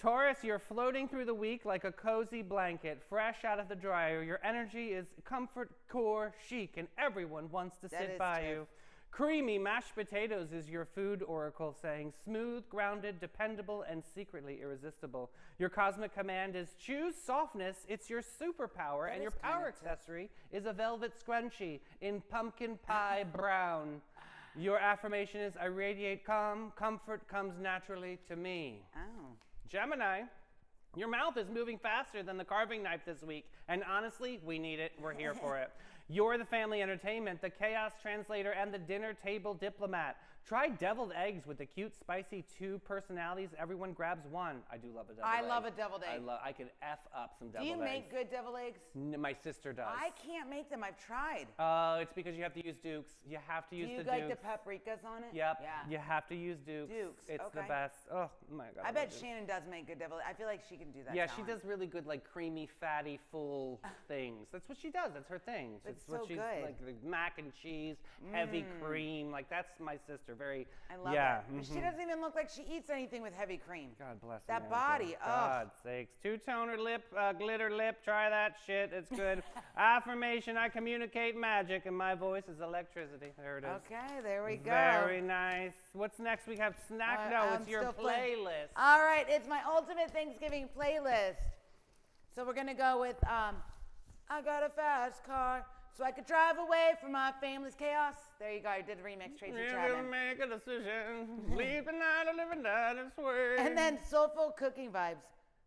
Speaker 1: Taurus, you're floating through the week like a cozy blanket, fresh out of the dryer. Your energy is comfort core chic, and everyone wants to
Speaker 2: That
Speaker 1: sit
Speaker 2: is
Speaker 1: by
Speaker 2: Tiff.
Speaker 1: you. Creamy mashed potatoes is your food oracle, saying smooth, grounded, dependable, and secretly irresistible. Your cosmic command is choose softness. It's your superpower,
Speaker 2: That
Speaker 1: and your
Speaker 2: is kinda
Speaker 1: power
Speaker 2: Tiff.
Speaker 1: accessory is a velvet scrunchie in pumpkin pie brown. Your affirmation is I radiate calm. Comfort comes naturally to me.
Speaker 2: Oh.
Speaker 1: Gemini, your mouth is moving faster than the carving knife this week, and honestly, we need it. We're here for it. You're the family entertainment, the chaos translator, and the dinner table diplomat. Try deviled eggs with the cute, spicy 2 personalities. Everyone grabs one. I do love a deviled egg.
Speaker 2: I love a deviled egg.
Speaker 1: I could F up some deviled
Speaker 2: Do
Speaker 1: eggs.
Speaker 2: you make good deviled eggs?
Speaker 1: My sister does.
Speaker 2: I can't make them. I've tried.
Speaker 1: It's because you have to use Dukes. You have to use
Speaker 2: Do you
Speaker 1: the
Speaker 2: like
Speaker 1: Dukes.
Speaker 2: the paprikas on it?
Speaker 1: Yep.
Speaker 2: Yeah.
Speaker 1: You have to use Dukes.
Speaker 2: Dukes,
Speaker 1: It's the
Speaker 2: okay.
Speaker 1: best. Oh my God.
Speaker 2: I
Speaker 1: love
Speaker 2: bet
Speaker 1: Dukes.
Speaker 2: Shannon does make good deviled. I feel like she can do that.
Speaker 1: Yeah,
Speaker 2: challenge.
Speaker 1: she does really good, like creamy, fatty, full things. That's what she does. That's her thing.
Speaker 2: It's
Speaker 1: what
Speaker 2: so
Speaker 1: she's
Speaker 2: good.
Speaker 1: like the mac and cheese, heavy cream. Like that's my sister. Very.
Speaker 2: I love
Speaker 1: yeah.
Speaker 2: it. But she doesn't even look like she eats anything with heavy cream.
Speaker 1: God bless
Speaker 2: That
Speaker 1: America.
Speaker 2: body, ugh.
Speaker 1: God's sakes. 2-toner lip, glitter lip. Try that shit. It's good. Affirmation. I communicate magic, and my voice is electricity. There it is.
Speaker 2: Okay, there we go.
Speaker 1: Very nice. What's next? We have snack. No,
Speaker 2: I'm
Speaker 1: it's your
Speaker 2: still playing.
Speaker 1: playlist.
Speaker 2: All right, it's my ultimate Thanksgiving playlist. So we're gonna go with I got a fast car, so I could drive away from my family's chaos. There you go. I did the remix, Tracy
Speaker 1: You
Speaker 2: Chapman.
Speaker 1: will make a decision. Leave the night or live and die this way.
Speaker 2: And then soulful cooking vibes.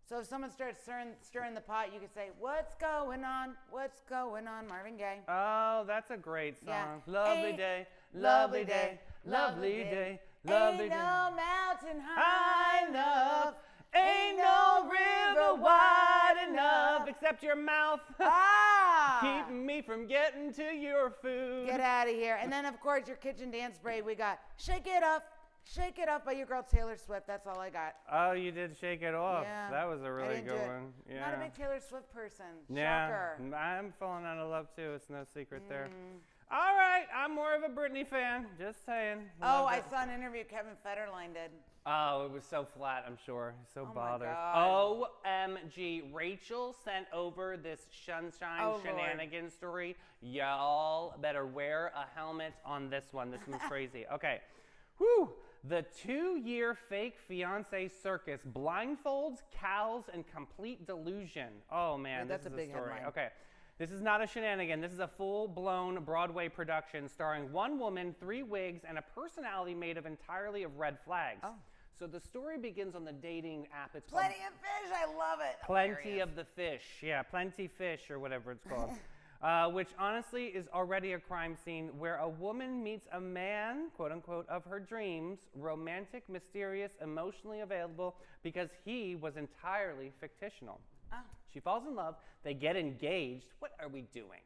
Speaker 2: So if someone starts stirring the pot, you can say, "What's going on? What's going on?" Marvin Gaye.
Speaker 1: Oh, that's a great song.
Speaker 2: Yeah.
Speaker 1: Lovely
Speaker 2: Ain't-
Speaker 1: day, lovely day, lovely day, lovely
Speaker 2: Ain't
Speaker 1: day.
Speaker 2: no mountain
Speaker 1: High
Speaker 2: high
Speaker 1: enough,
Speaker 2: enough.
Speaker 1: ain't no river wide enough, except your mouth.
Speaker 2: Ah!
Speaker 1: Keeping me from getting to your food.
Speaker 2: Get out of here. And then, of course, your kitchen dance break. We got Shake It Up by your girl Taylor Swift. That's all I got.
Speaker 1: Oh, you did Shake It Off.
Speaker 2: Yeah.
Speaker 1: That was a
Speaker 2: I
Speaker 1: really
Speaker 2: didn't
Speaker 1: good
Speaker 2: do it.
Speaker 1: one. Yeah.
Speaker 2: Not a big Taylor Swift person.
Speaker 1: Yeah,
Speaker 2: Shocker.
Speaker 1: I'm falling out of love too. It's no secret there.
Speaker 2: Mm.
Speaker 1: All right, I'm more of a Britney fan. Just saying.
Speaker 2: Oh,
Speaker 1: Love
Speaker 2: I
Speaker 1: it.
Speaker 2: saw an interview Kevin Federline did.
Speaker 1: Oh, it was so flat, I'm sure. So
Speaker 2: my
Speaker 1: bothered.
Speaker 2: God.
Speaker 1: OMG. Rachel sent over this sunshine
Speaker 2: Oh, Lord.
Speaker 1: shenanigan story. Y'all better wear a helmet on this one. This one's crazy. Okay. Whew. The 2-year fake fiance circus blindfolds, cows, and complete delusion. Oh, man.
Speaker 2: Wait, that's
Speaker 1: this
Speaker 2: a
Speaker 1: is
Speaker 2: big
Speaker 1: story.
Speaker 2: headline.
Speaker 1: Okay. This is not a shenanigan. This is a full-blown Broadway production starring one woman, 3 wigs, and a personality made of entirely of red flags.
Speaker 2: Oh.
Speaker 1: So the story begins on the dating app. It's called
Speaker 2: Plenty of Fish. I love it.
Speaker 1: Plenty
Speaker 2: Hilarious.
Speaker 1: of the Fish. Yeah, Plenty Fish or whatever it's called. Which honestly is already a crime scene where a woman meets a man, quote unquote, of her dreams, romantic, mysterious, emotionally available, because he was entirely fictional.
Speaker 2: Oh.
Speaker 1: She falls in love. They get engaged. What are we doing?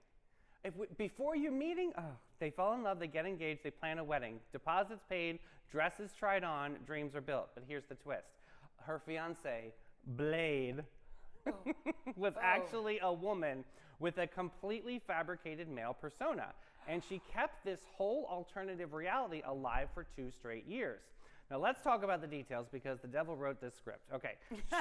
Speaker 1: Before you meeting, they fall in love, they get engaged, they plan a wedding. Deposits paid, dresses tried on, dreams are built. But here's the twist. Her fiance, Blade, was actually a woman with a completely fabricated male persona. And she kept this whole alternative reality alive for 2 straight years. Now let's talk about the details because the devil wrote this script. Okay,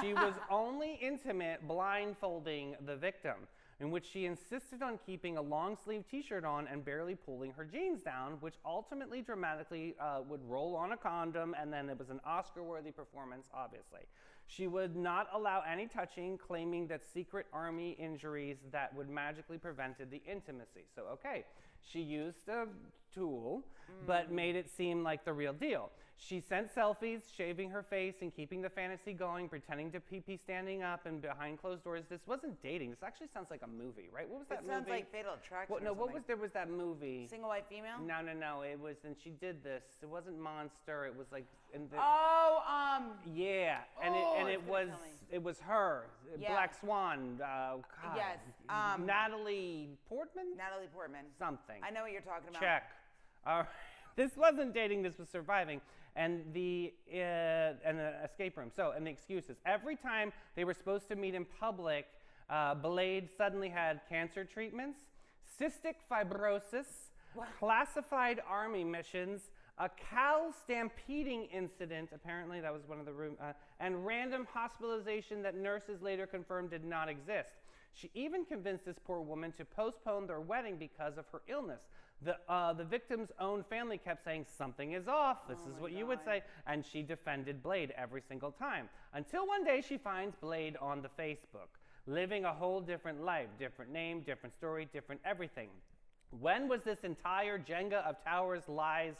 Speaker 1: she was only intimate blindfolding the victim, in which she insisted on keeping a long sleeve t-shirt on and barely pulling her jeans down, which ultimately dramatically would roll on a condom, and then it was an Oscar-worthy performance, obviously. She would not allow any touching, claiming that secret army injuries that would magically prevented the intimacy. So, okay, she used a tool, but made it seem like the real deal. She sent selfies, shaving her face and keeping the fantasy going, pretending to pee standing up and behind closed doors. This wasn't dating. This actually sounds like a movie, right? What was that
Speaker 2: It sounds
Speaker 1: movie?
Speaker 2: like Fatal Attraction.
Speaker 1: What,
Speaker 2: or
Speaker 1: no, what
Speaker 2: something.
Speaker 1: was there was that movie?
Speaker 2: Single white female?
Speaker 1: No. It was, and she did this. It wasn't Monster. It was like, in the, yeah, and
Speaker 2: Oh,
Speaker 1: it
Speaker 2: it's gonna
Speaker 1: was
Speaker 2: kill me.
Speaker 1: it was her,
Speaker 2: Yeah.
Speaker 1: Black Swan. God.
Speaker 2: Yes,
Speaker 1: Natalie Portman.
Speaker 2: Natalie Portman.
Speaker 1: Something.
Speaker 2: I know what you're talking about.
Speaker 1: Check. This wasn't dating. This was surviving, and the escape room. So, and the excuses. Every time they were supposed to meet in public, Blade suddenly had cancer treatments, cystic fibrosis, classified army missions, a cow stampeding incident. Apparently, that was one of the room, and random hospitalization that nurses later confirmed did not exist. She even convinced this poor woman to postpone their wedding because of her illness. The victim's own family kept saying, something is off, this is what you would say, and she defended Blade every single time. Until one day she finds Blade on the Facebook, living a whole different life, different name, different story, different everything. When was this entire Jenga of towers lies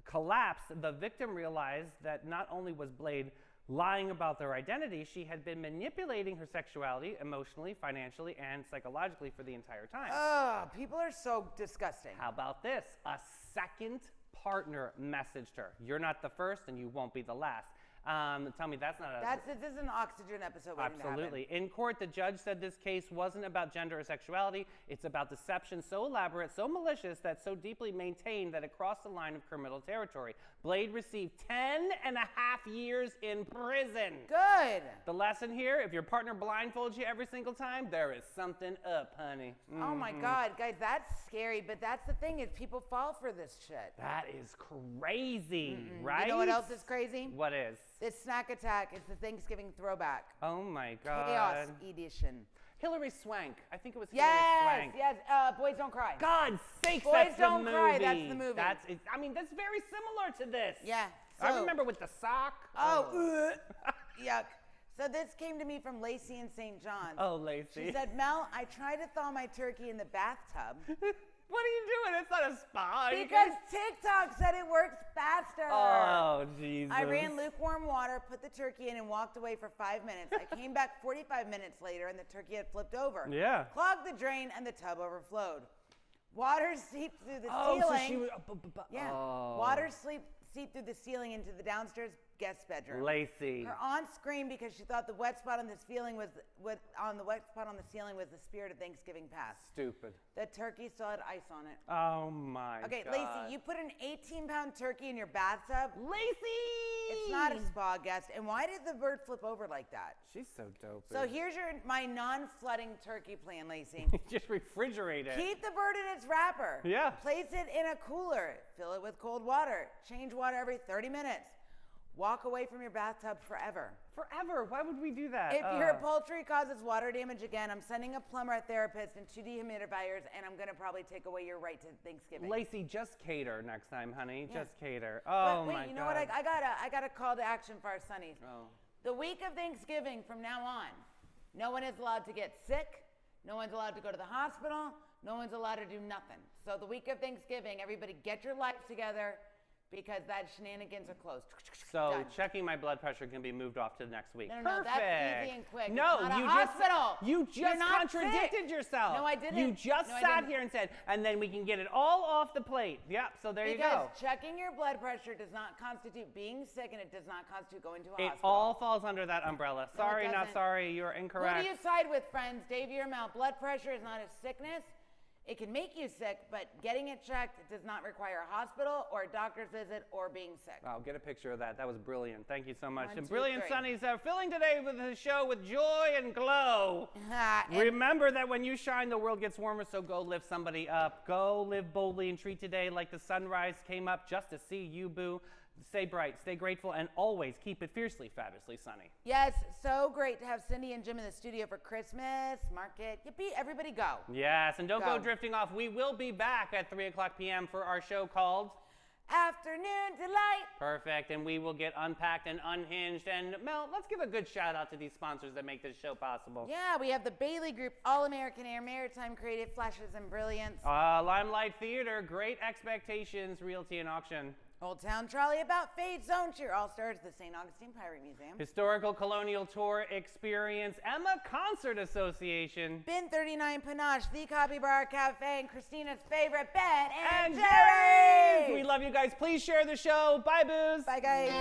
Speaker 1: collapsed, the victim realized that not only was Blade lying about their identity, she had been manipulating her sexuality emotionally, financially, and psychologically for the entire time.
Speaker 2: Ugh, people are so disgusting.
Speaker 1: How about this? A second partner messaged her. You're not the first and you won't be the last. Tell me that's not a...
Speaker 2: This is an Oxygen episode waiting to happen.
Speaker 1: Absolutely. In court, the judge said this case wasn't about gender or sexuality. It's about deception so elaborate, so malicious, that so deeply maintained that it crossed the line of criminal territory. Blade received 10 and a half years in prison.
Speaker 2: Good.
Speaker 1: The lesson here, if your partner blindfolds you every single time, there is something up, honey.
Speaker 2: Oh my God, guys, that's scary. But that's the thing is people fall for this shit.
Speaker 1: That is crazy, right?
Speaker 2: You know what else is crazy?
Speaker 1: What is?
Speaker 2: This snack attack is the Thanksgiving throwback.
Speaker 1: Oh my God.
Speaker 2: Chaos edition.
Speaker 1: Hilary Swank. I think it was Hilary
Speaker 2: Yes,
Speaker 1: Swank.
Speaker 2: yes. Boys Don't Cry.
Speaker 1: God's sakes,
Speaker 2: Boys
Speaker 1: that's
Speaker 2: Don't
Speaker 1: the movie.
Speaker 2: Cry, that's the movie.
Speaker 1: I mean, that's very similar to this.
Speaker 2: Yeah.
Speaker 1: I
Speaker 2: so-
Speaker 1: remember with the sock.
Speaker 2: Yuck. So this came to me from Lacey in St. John's.
Speaker 1: Oh, Lacey.
Speaker 2: She said, Mel, I tried to thaw my turkey in the bathtub
Speaker 1: What are you doing? It's not a spa. You
Speaker 2: because
Speaker 1: guys-
Speaker 2: TikTok said it works faster.
Speaker 1: Oh, Jesus.
Speaker 2: I ran lukewarm water, put the turkey in, and walked away for 5 minutes. I came back 45 minutes later, and the turkey had flipped over.
Speaker 1: Yeah.
Speaker 2: Clogged the drain, and the tub overflowed. Water seeped through the
Speaker 1: Oh,
Speaker 2: ceiling.
Speaker 1: so she was...
Speaker 2: Yeah.
Speaker 1: Oh.
Speaker 2: Water seeped through the ceiling into the downstairs guest bedroom.
Speaker 1: Lacey.
Speaker 2: Her aunt screamed because she thought the wet spot on the ceiling was the spirit of Thanksgiving past.
Speaker 1: Stupid.
Speaker 2: The turkey still had ice on it.
Speaker 1: Oh, my
Speaker 2: Okay,
Speaker 1: God.
Speaker 2: Lacey, you put an 18-pound turkey in your bathtub.
Speaker 1: Lacey!
Speaker 2: It's not a spa guest. And why did the bird flip over like that?
Speaker 1: She's so dope.
Speaker 2: So here's my non-flooding turkey plan, Lacey.
Speaker 1: Just refrigerate it.
Speaker 2: Keep the bird in its wrapper.
Speaker 1: Yeah.
Speaker 2: Place it in a cooler. Fill it with cold water. Change water every 30 minutes. Walk away from your bathtub forever.
Speaker 1: Forever. Why would we do that?
Speaker 2: If your poultry causes water damage again, I'm sending a plumber, a therapist, and 2 dehumidifiers, and I'm going to probably take away your right to Thanksgiving.
Speaker 1: Lacey, just cater next time, honey.
Speaker 2: Yeah.
Speaker 1: Just cater.
Speaker 2: But
Speaker 1: Oh,
Speaker 2: wait,
Speaker 1: my
Speaker 2: you know
Speaker 1: God.
Speaker 2: what? I got a call to action for our Sunnies.
Speaker 1: Oh.
Speaker 2: The week of Thanksgiving from now on, no one is allowed to get sick. No one's allowed to go to the hospital. No one's allowed to do nothing. So the week of Thanksgiving, everybody get your life together because that shenanigans are closed.
Speaker 1: So
Speaker 2: Done.
Speaker 1: checking my blood pressure can be moved off to the next week.
Speaker 2: No,
Speaker 1: Perfect.
Speaker 2: that's easy and quick.
Speaker 1: No,
Speaker 2: It's not a
Speaker 1: you
Speaker 2: hospital.
Speaker 1: You
Speaker 2: You're
Speaker 1: just
Speaker 2: not
Speaker 1: contradicted
Speaker 2: sick.
Speaker 1: yourself.
Speaker 2: No, I didn't.
Speaker 1: You just
Speaker 2: No, I
Speaker 1: sat
Speaker 2: didn't.
Speaker 1: here and said, and then we can get it all off the plate. Yep. So there you
Speaker 2: Because
Speaker 1: go.
Speaker 2: checking your blood pressure does not constitute being sick, and it does not constitute going to a
Speaker 1: It
Speaker 2: hospital.
Speaker 1: all falls under that umbrella.
Speaker 2: No, it
Speaker 1: Sorry, not
Speaker 2: doesn't.
Speaker 1: sorry. You're
Speaker 2: Who
Speaker 1: incorrect.
Speaker 2: do you side with, friends? Davey or Mel? Blood pressure is not a sickness. It can make you sick, but getting it checked does not require a hospital or a doctor's visit or being sick.
Speaker 1: Wow, get a picture of that. That was brilliant. Thank you so much.
Speaker 2: 1,
Speaker 1: And
Speaker 2: 2,
Speaker 1: Brilliant
Speaker 2: 3.
Speaker 1: Sunnies are filling today with the show with joy and glow.
Speaker 2: And
Speaker 1: Remember that when you shine, the world gets warmer, so go lift somebody up. Go live boldly and treat today like the sunrise came up just to see you, boo. Stay bright, stay grateful, and always keep it fiercely, fabulously sunny.
Speaker 2: yes, so great to have Cindy and Jim in the studio for Christmas market. Yippee, everybody go.
Speaker 1: Yes, and don't go
Speaker 2: Go.
Speaker 1: drifting off. We will be back at 3 o'clock p.m. for our show called
Speaker 2: Afternoon Delight.
Speaker 1: Perfect, and we will get unpacked and unhinged. And Mel, let's give a good shout out to these sponsors that make this show possible.
Speaker 2: Yeah, we have the Bailey Group, All American Air, Maritime Creative, Flashes and Brilliance,
Speaker 1: Limelight Theater, Great Expectations, Realty and Auction.
Speaker 2: Old Town Trolley About Fade, Zone Cheer, All Stars, the St. Augustine Pirate Museum,
Speaker 1: Historical Colonial Tour Experience, Emma Concert Association,
Speaker 2: Bin 39 Panache, The Copy Bar Cafe, and Christina's favorite, Ben and
Speaker 1: and
Speaker 2: Jerry's.
Speaker 1: Jerry's. We love you guys. Please share the show. Bye, booze.
Speaker 2: Bye, guys.